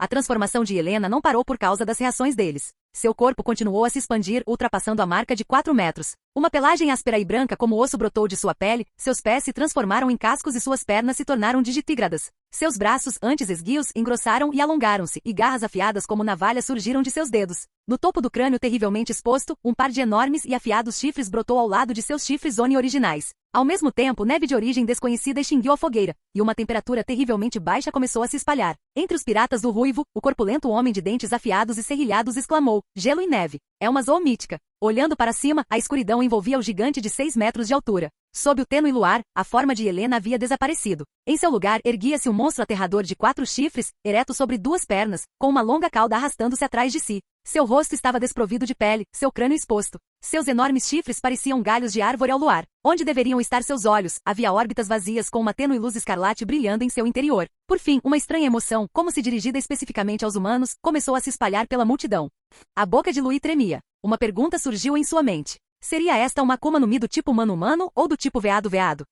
A transformação de Helena não parou por causa das reações deles. Seu corpo continuou a se expandir, ultrapassando a marca de 4 metros. Uma pelagem áspera e branca como osso brotou de sua pele, seus pés se transformaram em cascos e suas pernas se tornaram digitígradas. Seus braços, antes esguios, engrossaram e alongaram-se, e garras afiadas como navalhas surgiram de seus dedos. No topo do crânio terrivelmente exposto, um par de enormes e afiados chifres brotou ao lado de seus chifres Oni originais. Ao mesmo tempo, neve de origem desconhecida extinguiu a fogueira, e uma temperatura terrivelmente baixa começou a se espalhar. Entre os piratas do Ruivo, o corpulento homem de dentes afiados e serrilhados exclamou: gelo e neve. É uma zoa mítica. Olhando para cima, a escuridão envolvia o gigante de 6 metros de altura. Sob o tênue luar, a forma de Helena havia desaparecido. Em seu lugar, erguia-se um monstro aterrador de 4 chifres, ereto sobre 2 pernas, com uma longa cauda arrastando-se atrás de si. Seu rosto estava desprovido de pele, seu crânio exposto. Seus enormes chifres pareciam galhos de árvore ao luar. Onde deveriam estar seus olhos, havia órbitas vazias com uma tênue luz escarlate brilhando em seu interior. Por fim, uma estranha emoção, como se dirigida especificamente aos humanos, começou a se espalhar pela multidão. A boca de Louis tremia. Uma pergunta surgiu em sua mente. Seria esta uma Akuma no Mi do tipo humano-humano ou do tipo veado-veado?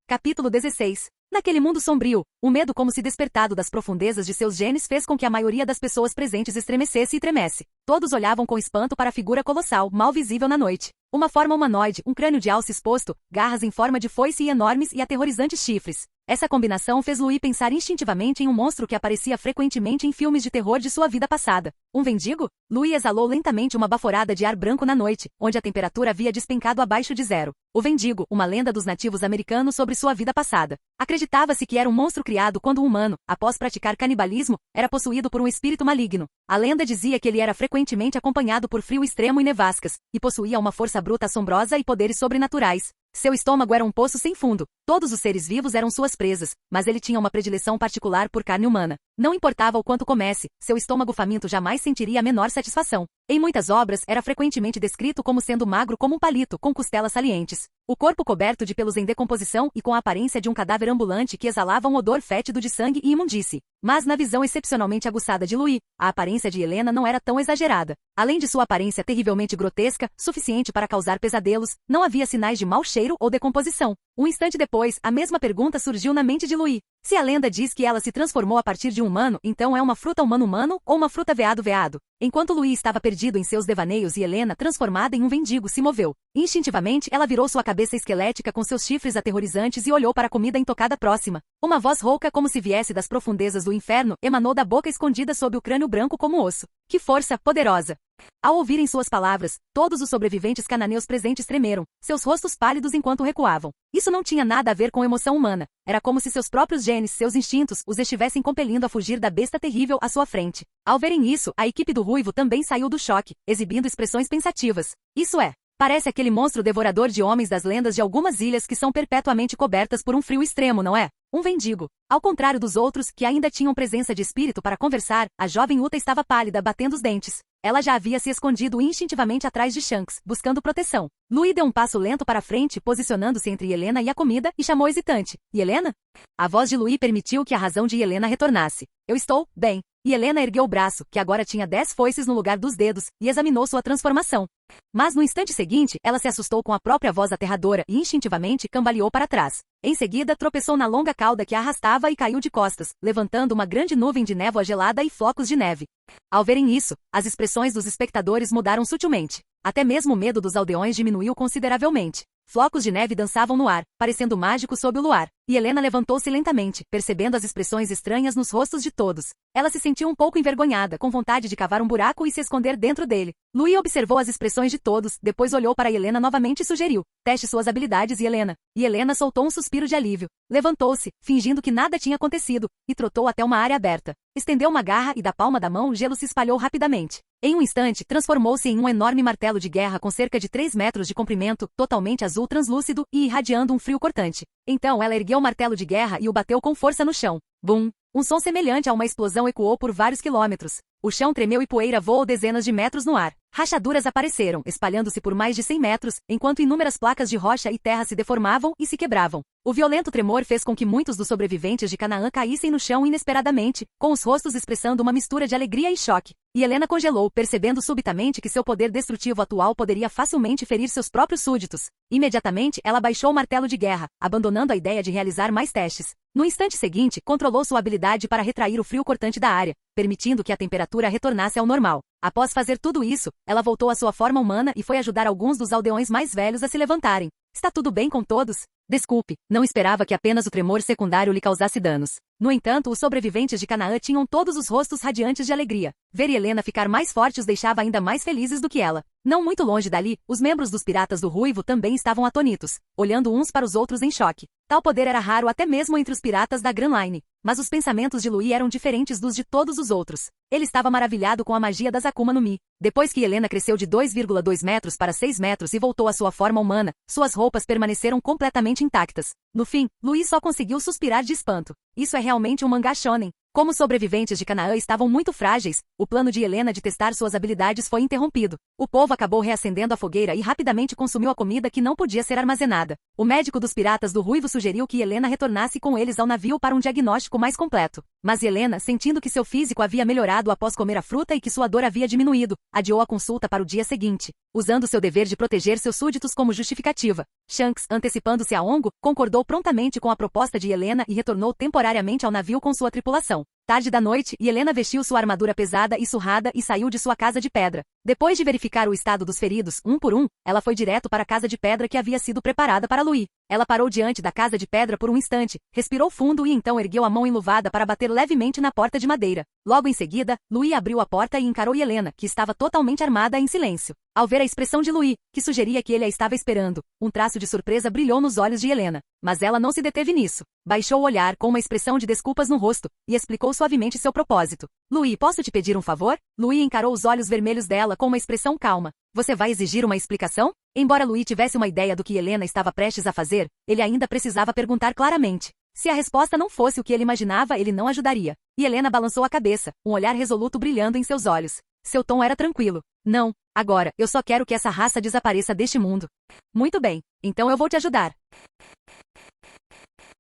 Capítulo 16. Naquele mundo sombrio, o medo como se despertado das profundezas de seus genes fez com que a maioria das pessoas presentes estremecesse e tremesse. Todos olhavam com espanto para a figura colossal, mal visível na noite. Uma forma humanoide, um crânio de alce exposto, garras em forma de foice e enormes e aterrorizantes chifres. Essa combinação fez Louis pensar instintivamente em um monstro que aparecia frequentemente em filmes de terror de sua vida passada. Um vendigo? Louis exalou lentamente uma baforada de ar branco na noite, onde a temperatura havia despencado abaixo de zero. O vendigo, uma lenda dos nativos americanos sobre sua vida passada. Acreditava-se que era um monstro criado quando um humano, após praticar canibalismo, era possuído por um espírito maligno. A lenda dizia que ele era frequentemente acompanhado por frio extremo e nevascas, e possuía uma força bruta assombrosa e poderes sobrenaturais. Seu estômago era um poço sem fundo. Todos os seres vivos eram suas presas, mas ele tinha uma predileção particular por carne humana. Não importava o quanto comesse, seu estômago faminto jamais sentiria a menor satisfação. Em muitas obras, era frequentemente descrito como sendo magro como um palito, com costelas salientes. O corpo coberto de pelos em decomposição e com a aparência de um cadáver ambulante que exalava um odor fétido de sangue e imundície. Mas na visão excepcionalmente aguçada de Louis, a aparência de Helena não era tão exagerada. Além de sua aparência terrivelmente grotesca, suficiente para causar pesadelos, não havia sinais de mau cheiro ou decomposição. Um instante depois, a mesma pergunta surgiu na mente de Louis. Se a lenda diz que ela se transformou a partir de um humano, então é uma fruta humano-humano ou uma fruta veado-veado? Enquanto Louis estava perdido em seus devaneios e Helena, transformada em um vendigo, se moveu. Instintivamente, ela virou sua cabeça esquelética com seus chifres aterrorizantes e olhou para a comida intocada próxima. Uma voz rouca como se viesse das profundezas do inferno, emanou da boca escondida sob o crânio branco como osso. Que força poderosa! Ao ouvirem suas palavras, todos os sobreviventes cananeus presentes tremeram, seus rostos pálidos enquanto recuavam. Isso não tinha nada a ver com emoção humana. Era como se seus próprios genes, seus instintos, os estivessem compelindo a fugir da besta terrível à sua frente. Ao verem isso, a equipe do Ruivo também saiu do choque, exibindo expressões pensativas. Isso é, parece aquele monstro devorador de homens das lendas de algumas ilhas que são perpetuamente cobertas por um frio extremo, não é? Um vendigo. Ao contrário dos outros, que ainda tinham presença de espírito para conversar, a jovem Uta estava pálida, batendo os dentes. Ela já havia se escondido instintivamente atrás de Shanks, buscando proteção. Louis deu um passo lento para frente, posicionando-se entre Helena e a comida, e chamou hesitante. E Helena? A voz de Louis permitiu que a razão de Helena retornasse. Eu estou bem. E Helena ergueu o braço, que agora tinha 10 foices no lugar dos dedos, e examinou sua transformação. Mas no instante seguinte, ela se assustou com a própria voz aterradora e instintivamente cambaleou para trás. Em seguida, tropeçou na longa cauda que a arrastava e caiu de costas, levantando uma grande nuvem de névoa gelada e flocos de neve. Ao verem isso, as expressões dos espectadores mudaram sutilmente. Até mesmo o medo dos aldeões diminuiu consideravelmente. Flocos de neve dançavam no ar, parecendo mágicos sob o luar, e Helena levantou-se lentamente, percebendo as expressões estranhas nos rostos de todos. Ela se sentiu um pouco envergonhada, com vontade de cavar um buraco e se esconder dentro dele. Louis observou as expressões de todos, depois olhou para Helena novamente e sugeriu: teste suas habilidades, Helena. E Helena soltou um suspiro de alívio. Levantou-se, fingindo que nada tinha acontecido, e trotou até uma área aberta. Estendeu uma garra e da palma da mão o gelo se espalhou rapidamente. Em um instante, transformou-se em um enorme martelo de guerra com cerca de 3 metros de comprimento, totalmente azul translúcido e irradiando um frio cortante. Então ela ergueu o martelo de guerra e o bateu com força no chão. Bum! Um som semelhante a uma explosão ecoou por vários quilômetros. O chão tremeu e poeira voou dezenas de metros no ar. Rachaduras apareceram, espalhando-se por mais de 100 metros, enquanto inúmeras placas de rocha e terra se deformavam e se quebravam. O violento tremor fez com que muitos dos sobreviventes de Canaã caíssem no chão inesperadamente, com os rostos expressando uma mistura de alegria e choque. E Helena congelou, percebendo subitamente que seu poder destrutivo atual poderia facilmente ferir seus próprios súditos. Imediatamente, ela baixou o martelo de guerra, abandonando a ideia de realizar mais testes. No instante seguinte, controlou sua habilidade para retrair o frio cortante da área, permitindo que a temperatura retornasse ao normal. Após fazer tudo isso, ela voltou à sua forma humana e foi ajudar alguns dos aldeões mais velhos a se levantarem. Está tudo bem com todos? Desculpe, não esperava que apenas o tremor secundário lhe causasse danos. No entanto, os sobreviventes de Canaã tinham todos os rostos radiantes de alegria. Ver Helena ficar mais forte os deixava ainda mais felizes do que ela. Não muito longe dali, os membros dos Piratas do Ruivo também estavam atônitos, olhando uns para os outros em choque. Tal poder era raro até mesmo entre os piratas da Grand Line. Mas os pensamentos de Louis eram diferentes dos de todos os outros. Ele estava maravilhado com a magia das Akuma no Mi. Depois que Helena cresceu de 2,2 metros para 6 metros e voltou à sua forma humana, suas roupas permaneceram completamente intactas. No fim, Louis só conseguiu suspirar de espanto. Isso é realmente um mangá shonen. Como os sobreviventes de Canaã estavam muito frágeis, o plano de Helena de testar suas habilidades foi interrompido. O povo acabou reacendendo a fogueira e rapidamente consumiu a comida que não podia ser armazenada. O médico dos Piratas do Ruivo sugeriu que Helena retornasse com eles ao navio para um diagnóstico mais completo. Mas Helena, sentindo que seu físico havia melhorado após comer a fruta e que sua dor havia diminuído, adiou a consulta para o dia seguinte, usando seu dever de proteger seus súditos como justificativa. Shanks, antecipando-se a Ongo, concordou prontamente com a proposta de Helena e retornou temporariamente ao navio com sua tripulação. Tarde da noite, Helena vestiu sua armadura pesada e surrada e saiu de sua casa de pedra. Depois de verificar o estado dos feridos, um por um, ela foi direto para a casa de pedra que havia sido preparada para Louis. Ela parou diante da casa de pedra por um instante, respirou fundo e então ergueu a mão enluvada para bater levemente na porta de madeira. Logo em seguida, Louis abriu a porta e encarou Helena, que estava totalmente armada em silêncio. Ao ver a expressão de Louis, que sugeria que ele a estava esperando, um traço de surpresa brilhou nos olhos de Helena. Mas ela não se deteve nisso. Baixou o olhar com uma expressão de desculpas no rosto, e explicou suavemente seu propósito. Louis, posso te pedir um favor? Louis encarou os olhos vermelhos dela com uma expressão calma. Você vai exigir uma explicação? Embora Louis tivesse uma ideia do que Helena estava prestes a fazer, ele ainda precisava perguntar claramente. Se a resposta não fosse o que ele imaginava, ele não ajudaria. E Helena balançou a cabeça, um olhar resoluto brilhando em seus olhos. Seu tom era tranquilo. Não, agora, eu só quero que essa raça desapareça deste mundo. Muito bem, então eu vou te ajudar.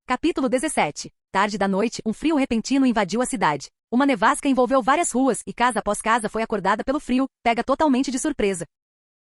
Capítulo 17. Tarde da noite, um frio repentino invadiu a cidade. Uma nevasca envolveu várias ruas e casa após casa foi acordada pelo frio, pega totalmente de surpresa.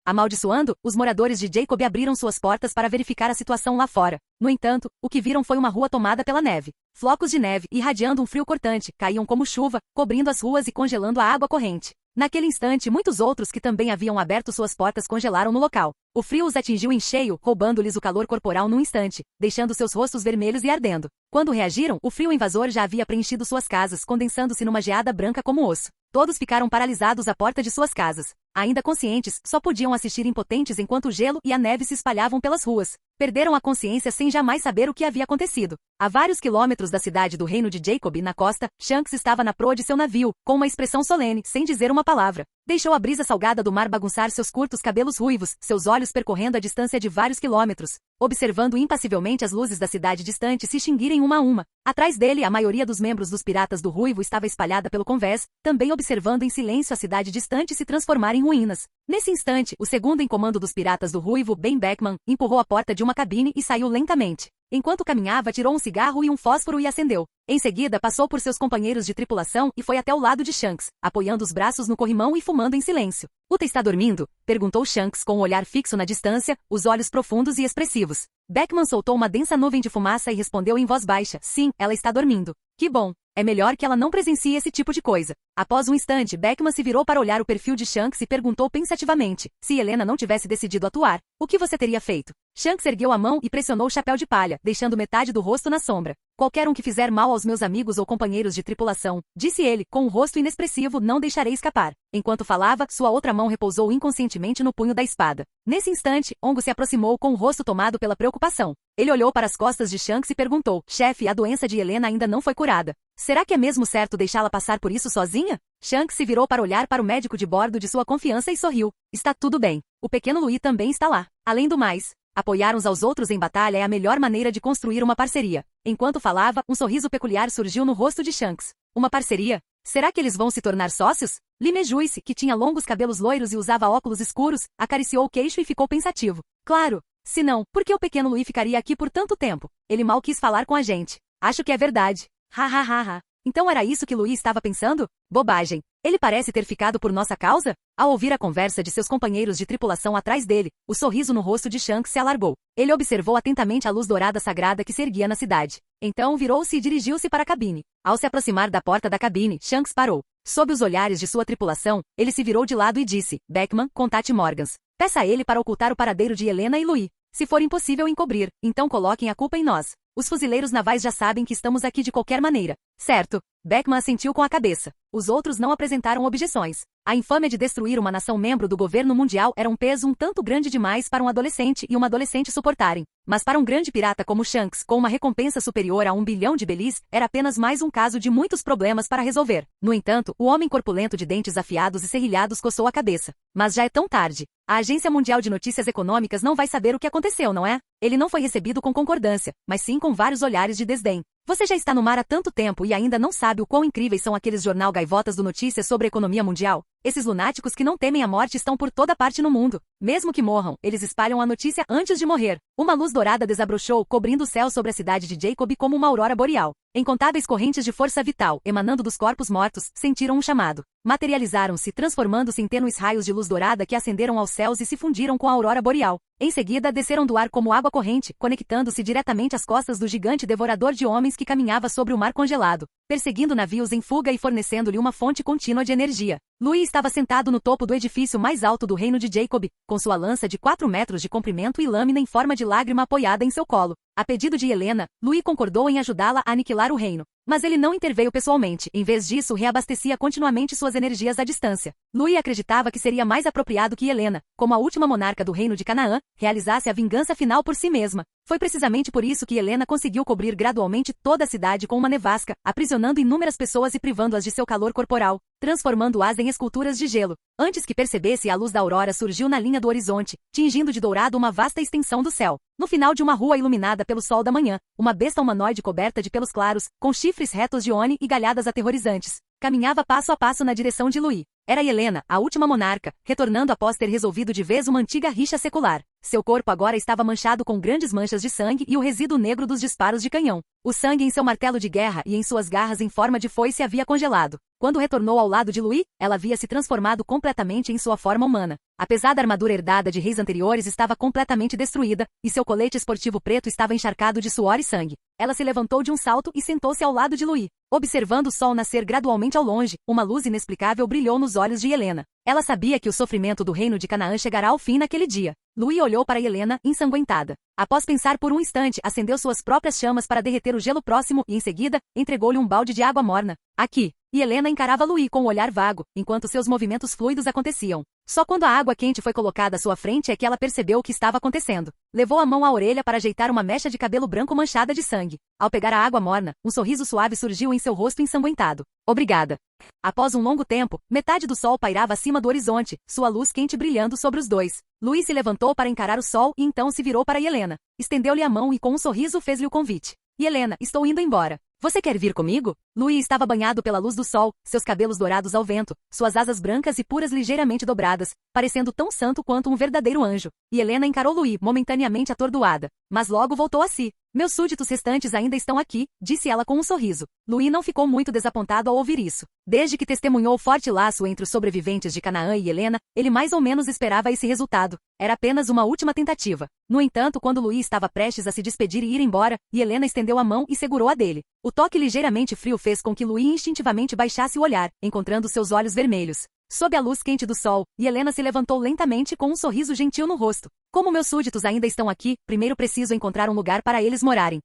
Amaldiçoando, os moradores de Jacob abriram suas portas para verificar a situação lá fora. No entanto, o que viram foi uma rua tomada pela neve. Flocos de neve, irradiando um frio cortante, caíam como chuva, cobrindo as ruas e congelando a água corrente. Naquele instante, muitos outros que também haviam aberto suas portas congelaram no local. O frio os atingiu em cheio, roubando-lhes o calor corporal num instante, deixando seus rostos vermelhos e ardendo. Quando reagiram, o frio invasor já havia preenchido suas casas, condensando-se numa geada branca como osso. Todos ficaram paralisados à porta de suas casas. Ainda conscientes, só podiam assistir impotentes enquanto o gelo e a neve se espalhavam pelas ruas. Perderam a consciência sem jamais saber o que havia acontecido. A vários quilômetros da cidade do reino de Jacob, na costa, Shanks estava na proa de seu navio, com uma expressão solene, sem dizer uma palavra. Deixou a brisa salgada do mar bagunçar seus curtos cabelos ruivos, seus olhos percorrendo a distância de vários quilômetros, observando impassivelmente as luzes da cidade distante se extinguirem uma a uma. Atrás dele, a maioria dos membros dos Piratas do Ruivo estava espalhada pelo convés, também observando em silêncio a cidade distante se transformar em ruínas. Nesse instante, o segundo em comando dos Piratas do Ruivo, Ben Beckman, empurrou a porta de uma cabine e saiu lentamente. Enquanto caminhava, tirou um cigarro e um fósforo e acendeu. Em seguida, passou por seus companheiros de tripulação e foi até o lado de Shanks, apoiando os braços no corrimão e fumando em silêncio. Uta está dormindo? Perguntou Shanks com um olhar fixo na distância, os olhos profundos e expressivos. Beckman soltou uma densa nuvem de fumaça e respondeu em voz baixa, sim, ela está dormindo. Que bom. É melhor que ela não presencie esse tipo de coisa. Após um instante, Beckman se virou para olhar o perfil de Shanks e perguntou pensativamente, se Helena não tivesse decidido atuar, o que você teria feito? Shanks ergueu a mão e pressionou o chapéu de palha, deixando metade do rosto na sombra. Qualquer um que fizer mal aos meus amigos ou companheiros de tripulação, disse ele, com um rosto inexpressivo, não deixarei escapar. Enquanto falava, sua outra mão repousou inconscientemente no punho da espada. Nesse instante, Ongo se aproximou com o rosto tomado pela preocupação. Ele olhou para as costas de Shanks e perguntou, chefe, a doença de Helena ainda não foi curada. Será que é mesmo certo deixá-la passar por isso sozinha? Shanks se virou para olhar para o médico de bordo de sua confiança e sorriu. Está tudo bem. O pequeno Louis também está lá. Além do mais, apoiar uns aos outros em batalha é a melhor maneira de construir uma parceria. Enquanto falava, um sorriso peculiar surgiu no rosto de Shanks. Uma parceria? Será que eles vão se tornar sócios? Lime Juice, que tinha longos cabelos loiros e usava óculos escuros, acariciou o queixo e ficou pensativo. Claro. Se não, por que o pequeno Louis ficaria aqui por tanto tempo? Ele mal quis falar com a gente. Acho que é verdade. Ha ha ha ha. Então era isso que Louis estava pensando? Bobagem. Ele parece ter ficado por nossa causa? Ao ouvir a conversa de seus companheiros de tripulação atrás dele, o sorriso no rosto de Shanks se alargou. Ele observou atentamente a luz dourada sagrada que se erguia na cidade. Então virou-se e dirigiu-se para a cabine. Ao se aproximar da porta da cabine, Shanks parou. Sob os olhares de sua tripulação, ele se virou de lado e disse, Beckman, contate Morgans. Peça a ele para ocultar o paradeiro de Helena e Louis. Se for impossível encobrir, então coloquem a culpa em nós. Os fuzileiros navais já sabem que estamos aqui de qualquer maneira. Certo. Beckman assentiu com a cabeça. Os outros não apresentaram objeções. A infâmia de destruir uma nação membro do governo mundial era um peso um tanto grande demais para um adolescente e uma adolescente suportarem. Mas para um grande pirata como Shanks, com uma recompensa superior a 1 bilhão de belis, era apenas mais um caso de muitos problemas para resolver. No entanto, o homem corpulento de dentes afiados e serrilhados coçou a cabeça. Mas já é tão tarde. A Agência Mundial de Notícias Econômicas não vai saber o que aconteceu, não é? Ele não foi recebido com concordância, mas sim com vários olhares de desdém. Você já está no mar há tanto tempo e ainda não sabe o quão incríveis são aqueles jornal gaivotas do Notícias sobre a economia mundial? Esses lunáticos que não temem a morte estão por toda parte no mundo. Mesmo que morram, eles espalham a notícia antes de morrer. Uma luz dourada desabrochou, cobrindo o céu sobre a cidade de Jacob como uma aurora boreal. Incontáveis correntes de força vital, emanando dos corpos mortos, sentiram um chamado. Materializaram-se, transformando-se em tênues raios de luz dourada que ascenderam aos céus e se fundiram com a aurora boreal. Em seguida, desceram do ar como água corrente, conectando-se diretamente às costas do gigante devorador de homens que caminhava sobre o mar congelado, perseguindo navios em fuga e fornecendo-lhe uma fonte contínua de energia. Louis estava sentado no topo do edifício mais alto do reino de Jacob, com sua lança de 4 metros de comprimento e lâmina em forma de lágrima apoiada em seu colo. A pedido de Helena, Louis concordou em ajudá-la a aniquilar o reino. Mas ele não interveio pessoalmente, em vez disso reabastecia continuamente suas energias à distância. Louis acreditava que seria mais apropriado que Helena, como a última monarca do reino de Canaã, realizasse a vingança final por si mesma. Foi precisamente por isso que Helena conseguiu cobrir gradualmente toda a cidade com uma nevasca, aprisionando inúmeras pessoas e privando-as de seu calor corporal, transformando-as em esculturas de gelo. Antes que percebesse, a luz da aurora surgiu na linha do horizonte, tingindo de dourado uma vasta extensão do céu. No final de uma rua iluminada pelo sol da manhã, uma besta humanoide coberta de pelos claros, com chifres retos de Oni e galhadas aterrorizantes, caminhava passo a passo na direção de Louis. Era Helena, a última monarca, retornando após ter resolvido de vez uma antiga rixa secular. Seu corpo agora estava manchado com grandes manchas de sangue e o resíduo negro dos disparos de canhão. O sangue em seu martelo de guerra e em suas garras em forma de foice havia congelado. Quando retornou ao lado de Louis, ela havia se transformado completamente em sua forma humana. Apesar da armadura herdada de reis anteriores estava completamente destruída, e seu colete esportivo preto estava encharcado de suor e sangue. Ela se levantou de um salto e sentou-se ao lado de Louis. Observando o sol nascer gradualmente ao longe, uma luz inexplicável brilhou nos olhos de Helena. Ela sabia que o sofrimento do reino de Canaã chegará ao fim naquele dia. Louis olhou para Helena, ensanguentada. Após pensar por um instante, acendeu suas próprias chamas para derreter o gelo próximo e, em seguida, entregou-lhe um balde de água morna. Aqui. E Helena encarava Louis com um olhar vago, enquanto seus movimentos fluidos aconteciam. Só quando a água quente foi colocada à sua frente é que ela percebeu o que estava acontecendo. Levou a mão à orelha para ajeitar uma mecha de cabelo branco manchada de sangue. Ao pegar a água morna, um sorriso suave surgiu em seu rosto ensanguentado. Obrigada. Após um longo tempo, metade do sol pairava acima do horizonte, sua luz quente brilhando sobre os dois. Louis se levantou para encarar o sol e então se virou para Helena. Estendeu-lhe a mão e com um sorriso fez-lhe o convite. Helena, estou indo embora. Você quer vir comigo? Louis estava banhado pela luz do sol, seus cabelos dourados ao vento, suas asas brancas e puras ligeiramente dobradas, parecendo tão santo quanto um verdadeiro anjo. E Helena encarou Louis, momentaneamente atordoada. Mas logo voltou a si. Meus súditos restantes ainda estão aqui, disse ela com um sorriso. Louis não ficou muito desapontado ao ouvir isso. Desde que testemunhou o forte laço entre os sobreviventes de Canaã e Helena, ele mais ou menos esperava esse resultado. Era apenas uma última tentativa. No entanto, quando Louis estava prestes a se despedir e ir embora, Helena estendeu a mão e segurou a dele. O toque ligeiramente frio fez com que Louis instintivamente baixasse o olhar, encontrando seus olhos vermelhos. Sob a luz quente do sol, Helena se levantou lentamente com um sorriso gentil no rosto. Como meus súditos ainda estão aqui, primeiro preciso encontrar um lugar para eles morarem.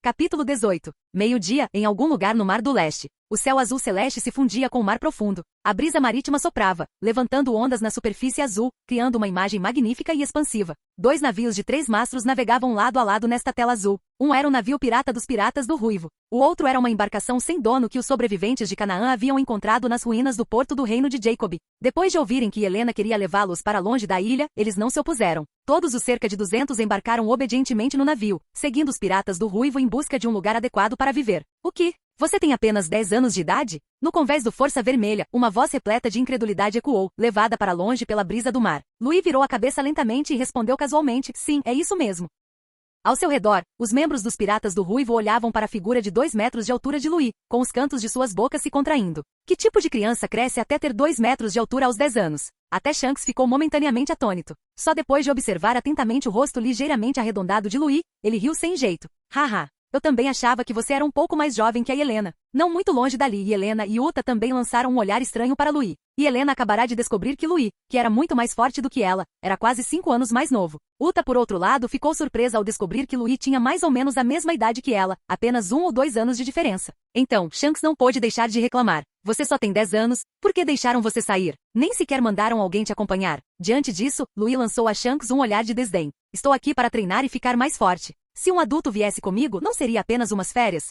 Capítulo 18. Meio-dia, em algum lugar no Mar do Leste. O céu azul celeste se fundia com o mar profundo. A brisa marítima soprava, levantando ondas na superfície azul, criando uma imagem magnífica e expansiva. 2 navios de 3 mastros navegavam lado a lado nesta tela azul. Um era o navio pirata dos Piratas do Ruivo. O outro era uma embarcação sem dono que os sobreviventes de Canaã haviam encontrado nas ruínas do porto do reino de Jacob. Depois de ouvirem que Helena queria levá-los para longe da ilha, eles não se opuseram. Todos os cerca de 200 embarcaram obedientemente no navio, seguindo os piratas do Ruivo em busca de um lugar adequado para viver. O que? Você tem apenas 10 anos de idade? No convés do Força Vermelha, uma voz repleta de incredulidade ecoou, levada para longe pela brisa do mar. Louis virou a cabeça lentamente e respondeu casualmente, sim, é isso mesmo. Ao seu redor, os membros dos Piratas do Ruivo olhavam para a figura de 2 metros de altura de Louis, com os cantos de suas bocas se contraindo. Que tipo de criança cresce até ter 2 metros de altura aos 10 anos? Até Shanks ficou momentaneamente atônito. Só depois de observar atentamente o rosto ligeiramente arredondado de Louis, ele riu sem jeito. Haha. Eu também achava que você era um pouco mais jovem que a Helena. Não muito longe dali, e Helena e Uta também lançaram um olhar estranho para Louis. E Helena acabará de descobrir que Louis, que era muito mais forte do que ela, era quase 5 anos mais novo. Uta, por outro lado, ficou surpresa ao descobrir que Louis tinha mais ou menos a mesma idade que ela, apenas 1 ou 2 anos de diferença. Então, Shanks não pôde deixar de reclamar. Você só tem 10 anos, por que deixaram você sair? Nem sequer mandaram alguém te acompanhar. Diante disso, Louis lançou a Shanks um olhar de desdém. Estou aqui para treinar e ficar mais forte. Se um adulto viesse comigo, não seria apenas umas férias?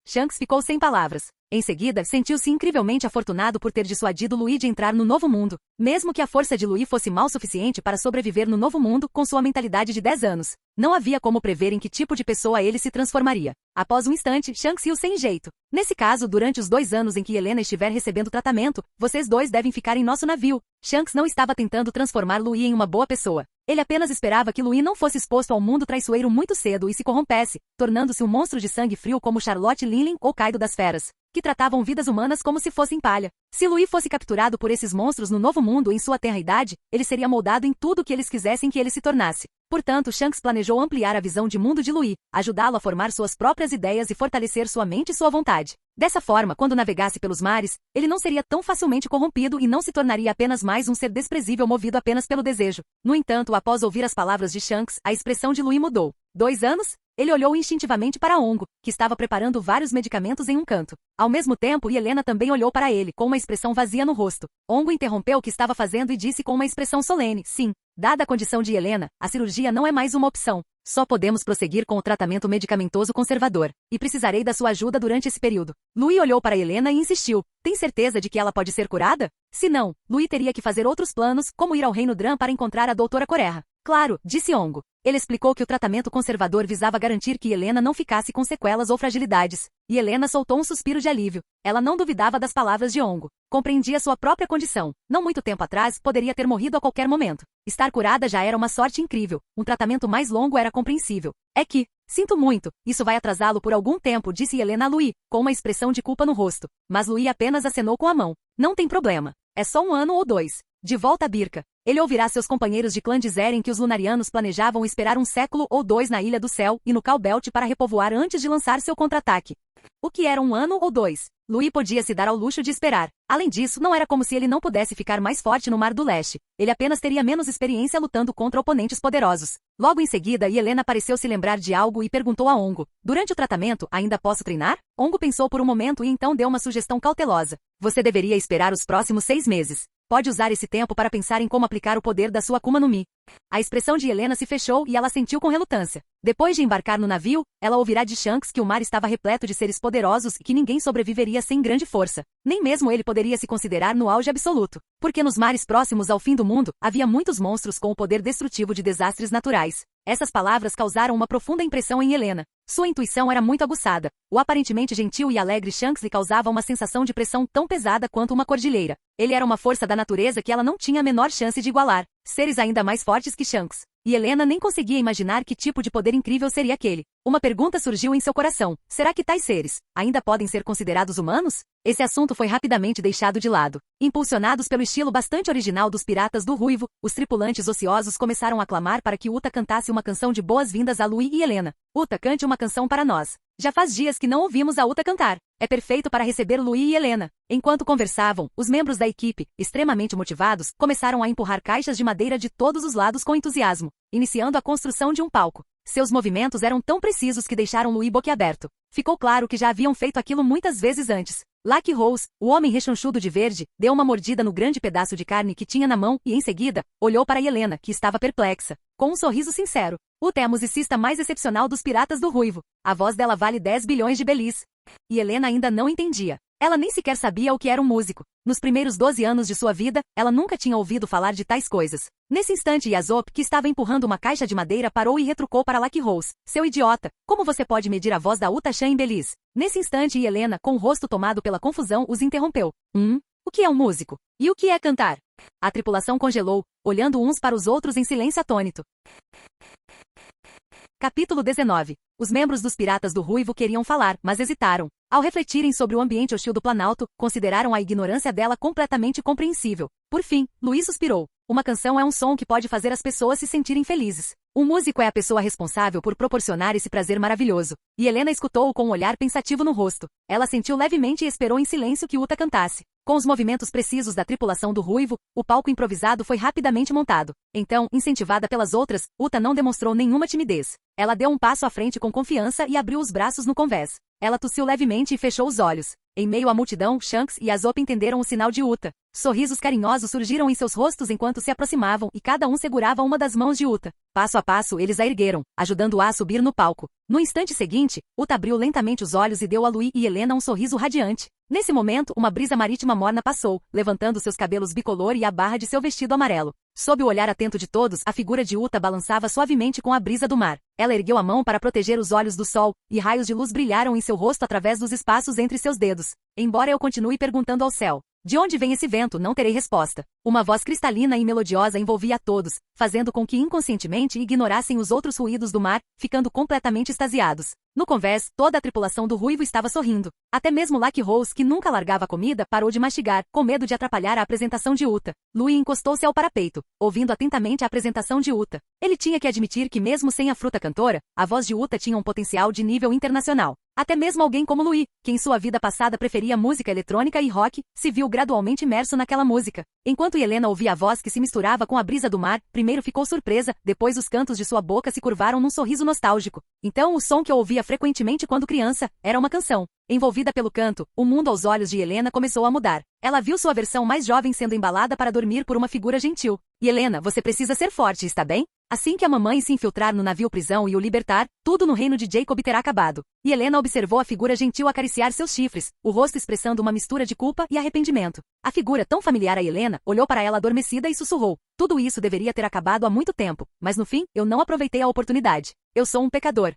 Shanks ficou sem palavras. Em seguida, sentiu-se incrivelmente afortunado por ter dissuadido Louis de entrar no novo mundo, mesmo que a força de Louis fosse mal suficiente para sobreviver no novo mundo com sua mentalidade de 10 anos. Não havia como prever em que tipo de pessoa ele se transformaria. Após um instante, Shanks riu sem jeito. Nesse caso, durante os 2 anos em que Helena estiver recebendo tratamento, vocês dois devem ficar em nosso navio. Shanks não estava tentando transformar Louis em uma boa pessoa. Ele apenas esperava que Louis não fosse exposto ao mundo traiçoeiro muito cedo e se corrompesse, tornando-se um monstro de sangue frio como Charlotte Linlin ou Kaido das Feras, que tratavam vidas humanas como se fossem palha. Se Louis fosse capturado por esses monstros no novo mundo em sua tenra idade, ele seria moldado em tudo o que eles quisessem que ele se tornasse. Portanto, Shanks planejou ampliar a visão de mundo de Louis, ajudá-lo a formar suas próprias ideias e fortalecer sua mente e sua vontade. Dessa forma, quando navegasse pelos mares, ele não seria tão facilmente corrompido e não se tornaria apenas mais um ser desprezível movido apenas pelo desejo. No entanto, após ouvir as palavras de Shanks, a expressão de Louis mudou. 2 anos? Ele olhou instintivamente para Ongo, que estava preparando vários medicamentos em um canto. Ao mesmo tempo, Helena também olhou para ele, com uma expressão vazia no rosto. Ongo interrompeu o que estava fazendo e disse com uma expressão solene, sim. Dada a condição de Helena, a cirurgia não é mais uma opção. Só podemos prosseguir com o tratamento medicamentoso conservador. E precisarei da sua ajuda durante esse período. Louis olhou para Helena e insistiu. Tem certeza de que ela pode ser curada? Se não, Louis teria que fazer outros planos, como ir ao Reino Dran para encontrar a doutora Correia. Claro, disse Ongo. Ele explicou que o tratamento conservador visava garantir que Helena não ficasse com sequelas ou fragilidades. E Helena soltou um suspiro de alívio. Ela não duvidava das palavras de Ongo. Compreendia sua própria condição. Não muito tempo atrás, poderia ter morrido a qualquer momento. Estar curada já era uma sorte incrível. Um tratamento mais longo era compreensível. É que, sinto muito, isso vai atrasá-lo por algum tempo, disse Helena a Louis, com uma expressão de culpa no rosto. Mas Louis apenas acenou com a mão. Não tem problema. É só 1 ano ou 2. De volta a Birka. Ele ouvirá seus companheiros de clã dizerem que os Lunarianos planejavam esperar 1 século ou 2 na Ilha do Céu e no Calbelt para repovoar antes de lançar seu contra-ataque. O que era 1 ano ou 2? Louis podia se dar ao luxo de esperar. Além disso, não era como se ele não pudesse ficar mais forte no Mar do Leste. Ele apenas teria menos experiência lutando contra oponentes poderosos. Logo em seguida, Helena pareceu se lembrar de algo e perguntou a Ongo. Durante o tratamento, ainda posso treinar? Ongo pensou por um momento e então deu uma sugestão cautelosa. Você deveria esperar os próximos 6 meses. Pode usar esse tempo para pensar em como aplicar o poder da sua Akuma no Mi. A expressão de Helena se fechou e ela sentiu com relutância. Depois de embarcar no navio, ela ouvirá de Shanks que o mar estava repleto de seres poderosos e que ninguém sobreviveria sem grande força. Nem mesmo ele poderia se considerar no auge absoluto. Porque nos mares próximos ao fim do mundo, havia muitos monstros com o poder destrutivo de desastres naturais. Essas palavras causaram uma profunda impressão em Helena. Sua intuição era muito aguçada. O aparentemente gentil e alegre Shanks lhe causava uma sensação de pressão tão pesada quanto uma cordilheira. Ele era uma força da natureza que ela não tinha a menor chance de igualar. Seres ainda mais fortes que Shanks. E Helena nem conseguia imaginar que tipo de poder incrível seria aquele. Uma pergunta surgiu em seu coração. Será que tais seres ainda podem ser considerados humanos? Esse assunto foi rapidamente deixado de lado. Impulsionados pelo estilo bastante original dos Piratas do Ruivo, os tripulantes ociosos começaram a clamar para que Uta cantasse uma canção de boas-vindas a Louis e Helena. Uta, cante uma canção para nós. Já faz dias que não ouvimos a Uta cantar. É perfeito para receber Louis e Helena. Enquanto conversavam, os membros da equipe, extremamente motivados, começaram a empurrar caixas de madeira de todos os lados com entusiasmo, iniciando a construção de um palco. Seus movimentos eram tão precisos que deixaram Louis boquiaberto. Ficou claro que já haviam feito aquilo muitas vezes antes. Lucky Rose, o homem rechonchudo de verde, deu uma mordida no grande pedaço de carne que tinha na mão e, em seguida, olhou para Helena, que estava perplexa, com um sorriso sincero. Uta é a musicista mais excepcional dos Piratas do Ruivo. A voz dela vale 10 bilhões de belis. E Helena ainda não entendia. Ela nem sequer sabia o que era um músico. Nos primeiros 12 anos de sua vida, ela nunca tinha ouvido falar de tais coisas. Nesse instante, Yasop, que estava empurrando uma caixa de madeira, parou e retrucou para Lucky Rose. Seu idiota, como você pode medir a voz da Uta Chan em Belize? Nesse instante, Helena, com o rosto tomado pela confusão, os interrompeu. O que é um músico? E o que é cantar? A tripulação congelou, olhando uns para os outros em silêncio atônito. Capítulo 19. Os membros dos Piratas do Ruivo queriam falar, mas hesitaram. Ao refletirem sobre o ambiente hostil do Planalto, consideraram a ignorância dela completamente compreensível. Por fim, Luiz suspirou. Uma canção é um som que pode fazer as pessoas se sentirem felizes. Um músico é a pessoa responsável por proporcionar esse prazer maravilhoso. E Helena escutou-o com um olhar pensativo no rosto. Ela sentiu levemente e esperou em silêncio que Uta cantasse. Com os movimentos precisos da tripulação do Ruivo, o palco improvisado foi rapidamente montado. Então, incentivada pelas outras, Uta não demonstrou nenhuma timidez. Ela deu um passo à frente com confiança e abriu os braços no convés. Ela tossiu levemente e fechou os olhos. Em meio à multidão, Shanks e Yasop entenderam o sinal de Uta. Sorrisos carinhosos surgiram em seus rostos enquanto se aproximavam e cada um segurava uma das mãos de Uta. Passo a passo, eles a ergueram, ajudando-a a subir no palco. No instante seguinte, Uta abriu lentamente os olhos e deu a Lui e Helena um sorriso radiante. Nesse momento, uma brisa marítima morna passou, levantando seus cabelos bicolor e a barra de seu vestido amarelo. Sob o olhar atento de todos, a figura de Uta balançava suavemente com a brisa do mar. Ela ergueu a mão para proteger os olhos do sol, e raios de luz brilharam em seu rosto através dos espaços entre seus dedos. Embora eu continue perguntando ao céu, de onde vem esse vento, não terei resposta. Uma voz cristalina e melodiosa envolvia a todos, fazendo com que inconscientemente ignorassem os outros ruídos do mar, ficando completamente extasiados. No convés, toda a tripulação do Ruivo estava sorrindo. Até mesmo Lucky Rose, que nunca largava a comida, parou de mastigar, com medo de atrapalhar a apresentação de Uta. Louis encostou-se ao parapeito, ouvindo atentamente a apresentação de Uta. Ele tinha que admitir que mesmo sem a fruta cantora, a voz de Uta tinha um potencial de nível internacional. Até mesmo alguém como Louis, que em sua vida passada preferia música eletrônica e rock, se viu gradualmente imerso naquela música. Enquanto Helena ouvia a voz que se misturava com a brisa do mar, primeiro ficou surpresa, depois os cantos de sua boca se curvaram num sorriso nostálgico. Então o som que eu ouvia frequentemente quando criança, era uma canção. Envolvida pelo canto, o mundo aos olhos de Helena começou a mudar. Ela viu sua versão mais jovem sendo embalada para dormir por uma figura gentil. E Helena, você precisa ser forte, está bem? Assim que a mamãe se infiltrar no navio-prisão e o libertar, tudo no reino de Jacob terá acabado. E Helena observou a figura gentil acariciar seus chifres, o rosto expressando uma mistura de culpa e arrependimento. A figura tão familiar a Helena olhou para ela adormecida e sussurrou. Tudo isso deveria ter acabado há muito tempo, mas no fim, eu não aproveitei a oportunidade. Eu sou um pecador.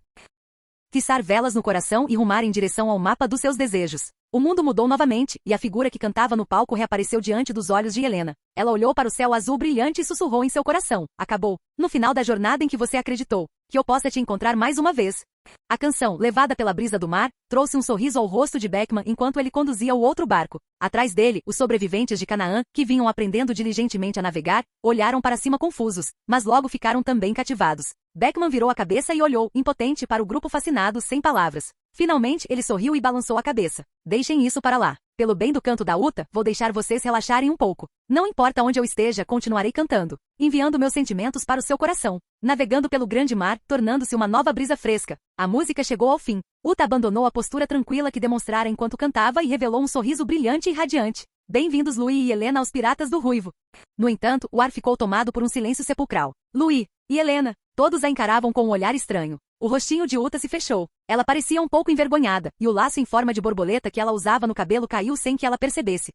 Fixar velas no coração e rumar em direção ao mapa dos seus desejos. O mundo mudou novamente, e a figura que cantava no palco reapareceu diante dos olhos de Helena. Ela olhou para o céu azul brilhante e sussurrou em seu coração. Acabou. No final da jornada em que você acreditou. Que eu possa te encontrar mais uma vez. A canção, levada pela brisa do mar, trouxe um sorriso ao rosto de Beckman enquanto ele conduzia o outro barco. Atrás dele, os sobreviventes de Canaã, que vinham aprendendo diligentemente a navegar, olharam para cima confusos, mas logo ficaram também cativados. Beckman virou a cabeça e olhou, impotente, para o grupo fascinado, sem palavras. Finalmente, ele sorriu e balançou a cabeça. Deixem isso para lá. Pelo bem do canto da Uta, vou deixar vocês relaxarem um pouco. Não importa onde eu esteja, continuarei cantando, enviando meus sentimentos para o seu coração, navegando pelo grande mar, tornando-se uma nova brisa fresca. A música chegou ao fim. Uta abandonou a postura tranquila que demonstrara enquanto cantava e revelou um sorriso brilhante e radiante. Bem-vindos Louis e Helena aos Piratas do Ruivo. No entanto, o ar ficou tomado por um silêncio sepulcral. Louis e Helena, todos a encaravam com um olhar estranho. O rostinho de Uta se fechou. Ela parecia um pouco envergonhada, e o laço em forma de borboleta que ela usava no cabelo caiu sem que ela percebesse.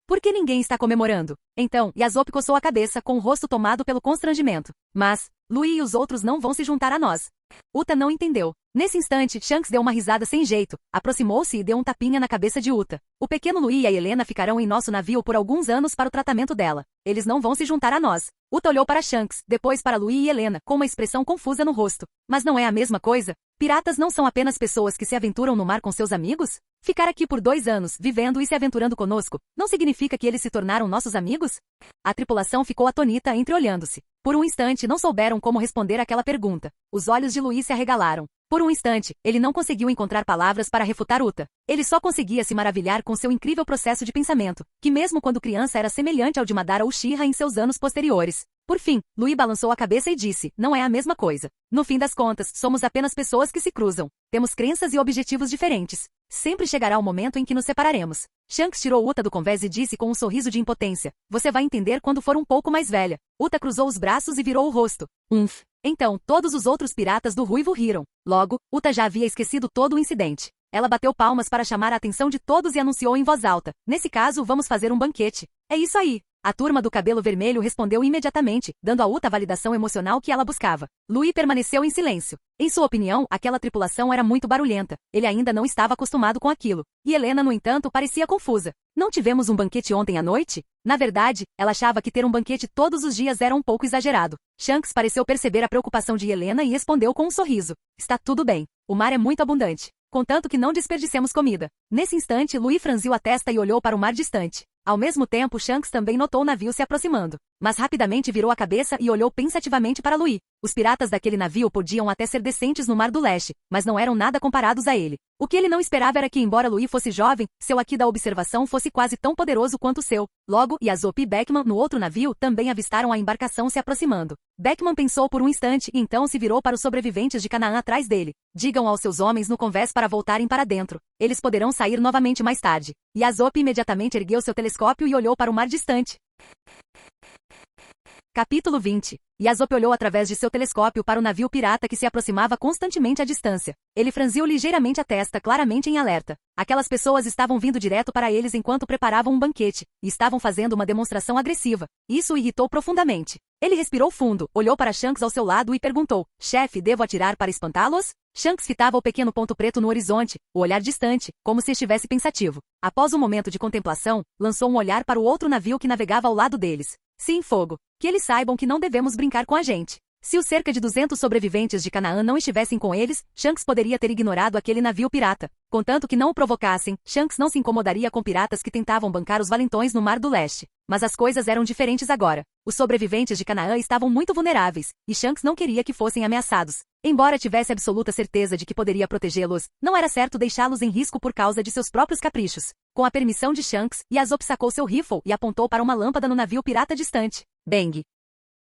Por que ninguém está comemorando? Então, Yasop coçou a cabeça com o rosto tomado pelo constrangimento. Mas, Louis e os outros não vão se juntar a nós. Uta não entendeu. Nesse instante, Shanks deu uma risada sem jeito, aproximou-se e deu um tapinha na cabeça de Uta. O pequeno Louis e a Helena ficarão em nosso navio por alguns anos para o tratamento dela. Eles não vão se juntar a nós. Uta olhou para Shanks, depois para Louis e Helena, com uma expressão confusa no rosto. Mas não é a mesma coisa? Piratas não são apenas pessoas que se aventuram no mar com seus amigos? Ficar aqui por 2 anos, vivendo e se aventurando conosco, não significa que eles se tornaram nossos amigos? A tripulação ficou atônita entreolhando-se. Por um instante não souberam como responder àquela pergunta. Os olhos de Louis se arregalaram. Por um instante, ele não conseguiu encontrar palavras para refutar Uta. Ele só conseguia se maravilhar com seu incrível processo de pensamento, que mesmo quando criança era semelhante ao de Madara Uchiha em seus anos posteriores. Por fim, Louis balançou a cabeça e disse, não é a mesma coisa. No fim das contas, somos apenas pessoas que se cruzam. Temos crenças e objetivos diferentes. Sempre chegará o momento em que nos separaremos. Shanks tirou Uta do convés e disse com um sorriso de impotência, você vai entender quando for um pouco mais velha. Uta cruzou os braços e virou o rosto. Então, todos os outros piratas do Ruivo riram. Logo, Uta já havia esquecido todo o incidente. Ela bateu palmas para chamar a atenção de todos e anunciou em voz alta: nesse caso, vamos fazer um banquete. É isso aí. A turma do cabelo vermelho respondeu imediatamente, dando a Uta a validação emocional que ela buscava. Louis permaneceu em silêncio. Em sua opinião, aquela tripulação era muito barulhenta. Ele ainda não estava acostumado com aquilo. E Helena, no entanto, parecia confusa. Não tivemos um banquete ontem à noite? Na verdade, ela achava que ter um banquete todos os dias era um pouco exagerado. Shanks pareceu perceber a preocupação de Helena e respondeu com um sorriso. Está tudo bem. O mar é muito abundante. Contanto que não desperdicemos comida. Nesse instante, Louis franziu a testa e olhou para o mar distante. Ao mesmo tempo, Shanks também notou o navio se aproximando. Mas rapidamente virou a cabeça e olhou pensativamente para Louis. Os piratas daquele navio podiam até ser decentes no Mar do Leste, mas não eram nada comparados a ele. O que ele não esperava era que, embora Louis fosse jovem, seu aqui da observação fosse quase tão poderoso quanto o seu. Logo, Yasop e Beckman, no outro navio, também avistaram a embarcação se aproximando. Beckman pensou por um instante e então se virou para os sobreviventes de Canaã atrás dele. Digam aos seus homens no convés para voltarem para dentro. Eles poderão sair novamente mais tarde. Yasop imediatamente ergueu seu telescópio e olhou para o mar distante. Capítulo 20. Yasop olhou através de seu telescópio para o navio pirata que se aproximava constantemente à distância. Ele franziu ligeiramente a testa, claramente em alerta. Aquelas pessoas estavam vindo direto para eles enquanto preparavam um banquete, e estavam fazendo uma demonstração agressiva. Isso o irritou profundamente. Ele respirou fundo, olhou para Shanks ao seu lado e perguntou: chefe, devo atirar para espantá-los? Shanks fitava o pequeno ponto preto no horizonte, o olhar distante, como se estivesse pensativo. Após um momento de contemplação, lançou um olhar para o outro navio que navegava ao lado deles. Sim, fogo. Que eles saibam que não devemos brincar com a gente. Se os cerca de 200 sobreviventes de Canaã não estivessem com eles, Shanks poderia ter ignorado aquele navio pirata. Contanto que não o provocassem, Shanks não se incomodaria com piratas que tentavam bancar os valentões no Mar do Leste. Mas as coisas eram diferentes agora. Os sobreviventes de Canaã estavam muito vulneráveis, e Shanks não queria que fossem ameaçados. Embora tivesse absoluta certeza de que poderia protegê-los, não era certo deixá-los em risco por causa de seus próprios caprichos. Com a permissão de Shanks, Yasop sacou seu rifle e apontou para uma lâmpada no navio pirata distante. Bang!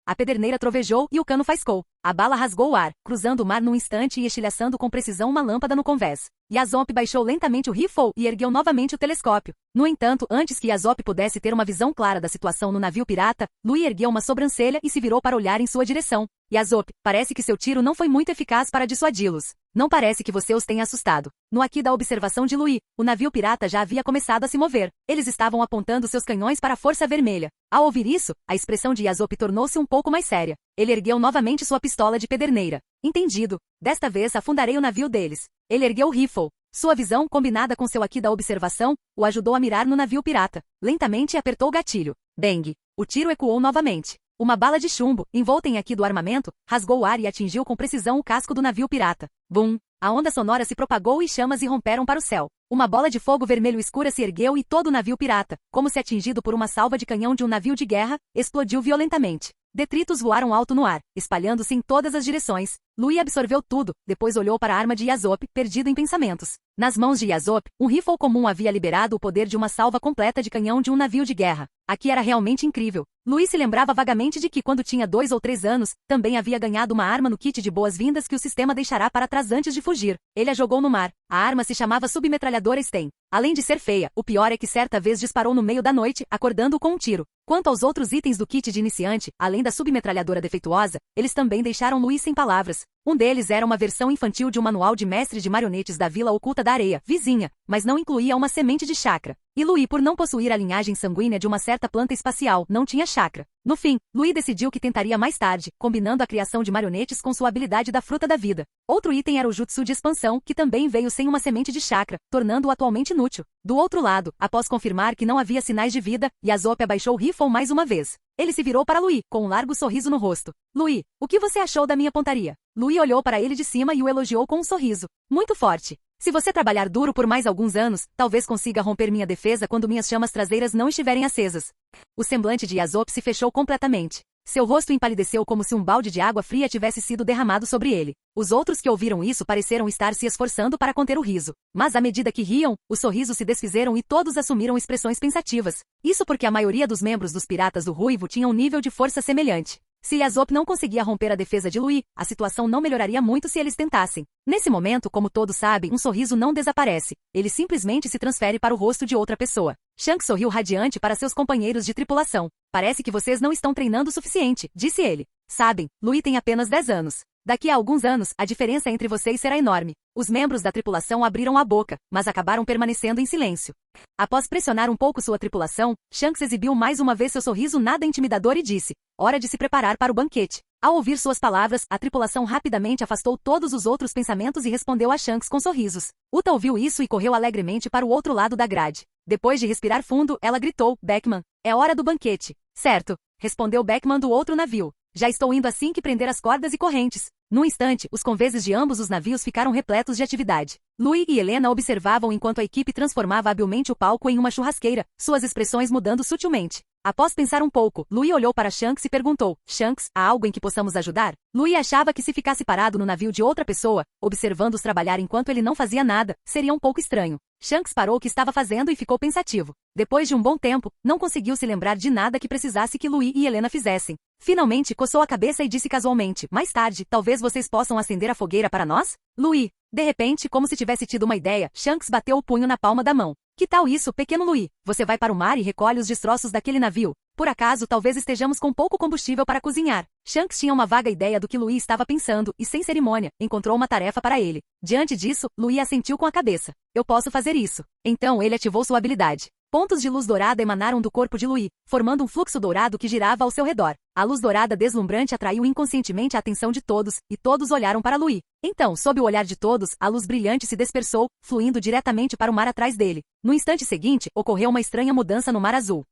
A pederneira trovejou e o cano faiscou. A bala rasgou o ar, cruzando o mar num instante e estilhaçando com precisão uma lâmpada no convés. Yasop baixou lentamente o rifle e ergueu novamente o telescópio. No entanto, antes que Yasop pudesse ter uma visão clara da situação no navio pirata, Louis ergueu uma sobrancelha e se virou para olhar em sua direção. Yasop, parece que seu tiro não foi muito eficaz para dissuadi-los. Não parece que você os tenha assustado. No aqui da observação de Louis, o navio pirata já havia começado a se mover. Eles estavam apontando seus canhões para a Força Vermelha. Ao ouvir isso, a expressão de Yasop tornou-se um pouco mais séria. Ele ergueu novamente sua pistola de pederneira. Entendido. Desta vez afundarei o navio deles. Ele ergueu o rifle. Sua visão, combinada com seu aqui da observação, o ajudou a mirar no navio pirata. Lentamente apertou o gatilho. Bang! O tiro ecoou novamente. Uma bala de chumbo, envolta em aqui do armamento, rasgou o ar e atingiu com precisão o casco do navio pirata. Bum! A onda sonora se propagou e chamas irromperam para o céu. Uma bola de fogo vermelho escura se ergueu e todo o navio pirata, como se atingido por uma salva de canhão de um navio de guerra, explodiu violentamente. Detritos voaram alto no ar, espalhando-se em todas as direções. Louis absorveu tudo, depois olhou para a arma de Yasop, perdido em pensamentos. Nas mãos de Yasop, um rifle comum havia liberado o poder de uma salva completa de canhão de um navio de guerra. Aqui era realmente incrível. Louis se lembrava vagamente de que quando tinha 2 ou 3 anos, também havia ganhado uma arma no kit de boas-vindas que o sistema deixará para trás antes de fugir. Ele a jogou no mar. A arma se chamava submetralhadora Sten. Além de ser feia, o pior é que certa vez disparou no meio da noite, acordando-o com um tiro. Quanto aos outros itens do kit de iniciante, além da submetralhadora defeituosa, eles também deixaram Louis sem palavras. Um deles era uma versão infantil de um manual de mestre de marionetes da Vila Oculta da Areia, vizinha, mas não incluía uma semente de chakra. E Louis, por não possuir a linhagem sanguínea de uma certa planta espacial, não tinha chakra. No fim, Louis decidiu que tentaria mais tarde, combinando a criação de marionetes com sua habilidade da fruta da vida. Outro item era o jutsu de expansão, que também veio sem uma semente de chakra, tornando-o atualmente inútil. Do outro lado, após confirmar que não havia sinais de vida, Yasop abaixou o rifle mais uma vez. Ele se virou para Louis, com um largo sorriso no rosto. Louis, o que você achou da minha pontaria? Louis olhou para ele de cima e o elogiou com um sorriso. Muito forte. Se você trabalhar duro por mais alguns anos, talvez consiga romper minha defesa quando minhas chamas traseiras não estiverem acesas. O semblante de Yasop se fechou completamente. Seu rosto empalideceu como se um balde de água fria tivesse sido derramado sobre ele. Os outros que ouviram isso pareceram estar se esforçando para conter o riso. Mas à medida que riam, os sorrisos se desfizeram e todos assumiram expressões pensativas. Isso porque a maioria dos membros dos Piratas do Ruivo tinha um nível de força semelhante. Se Yasop não conseguia romper a defesa de Louis, a situação não melhoraria muito se eles tentassem. Nesse momento, como todos sabem, um sorriso não desaparece. Ele simplesmente se transfere para o rosto de outra pessoa. Shanks sorriu radiante para seus companheiros de tripulação. Parece que vocês não estão treinando o suficiente, disse ele. Sabem, Louis tem apenas 10 anos. Daqui a alguns anos, a diferença entre vocês será enorme. Os membros da tripulação abriram a boca, mas acabaram permanecendo em silêncio. Após pressionar um pouco sua tripulação, Shanks exibiu mais uma vez seu sorriso nada intimidador e disse: hora de se preparar para o banquete. Ao ouvir suas palavras, a tripulação rapidamente afastou todos os outros pensamentos e respondeu a Shanks com sorrisos. Uta ouviu isso e correu alegremente para o outro lado da grade. Depois de respirar fundo, ela gritou: Beckman, é hora do banquete. Certo, respondeu Beckman do outro navio. Já estou indo assim que prender as cordas e correntes. Num instante, os conveses de ambos os navios ficaram repletos de atividade. Louis e Helena observavam enquanto a equipe transformava habilmente o palco em uma churrasqueira, suas expressões mudando sutilmente. Após pensar um pouco, Louis olhou para Shanks e perguntou: Shanks, há algo em que possamos ajudar? Louis achava que se ficasse parado no navio de outra pessoa, observando-os trabalhar enquanto ele não fazia nada, seria um pouco estranho. Shanks parou o que estava fazendo e ficou pensativo. Depois de um bom tempo, não conseguiu se lembrar de nada que precisasse que Louis e Helena fizessem. Finalmente, coçou a cabeça e disse casualmente: mais tarde, talvez vocês possam acender a fogueira para nós? Louis. De repente, como se tivesse tido uma ideia, Shanks bateu o punho na palma da mão. Que tal isso, pequeno Louis? Você vai para o mar e recolhe os destroços daquele navio. Por acaso, talvez estejamos com pouco combustível para cozinhar. Shanks tinha uma vaga ideia do que Louis estava pensando e, sem cerimônia, encontrou uma tarefa para ele. Diante disso, Louis assentiu com a cabeça. Eu posso fazer isso. Então ele ativou sua habilidade. Pontos de luz dourada emanaram do corpo de Louis, formando um fluxo dourado que girava ao seu redor. A luz dourada deslumbrante atraiu inconscientemente a atenção de todos, e todos olharam para Louis. Então, sob o olhar de todos, a luz brilhante se dispersou, fluindo diretamente para o mar atrás dele. No instante seguinte, ocorreu uma estranha mudança no mar azul.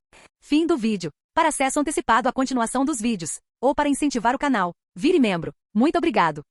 Fim do vídeo. Para acesso antecipado à continuação dos vídeos, ou para incentivar o canal, vire membro. Muito obrigado.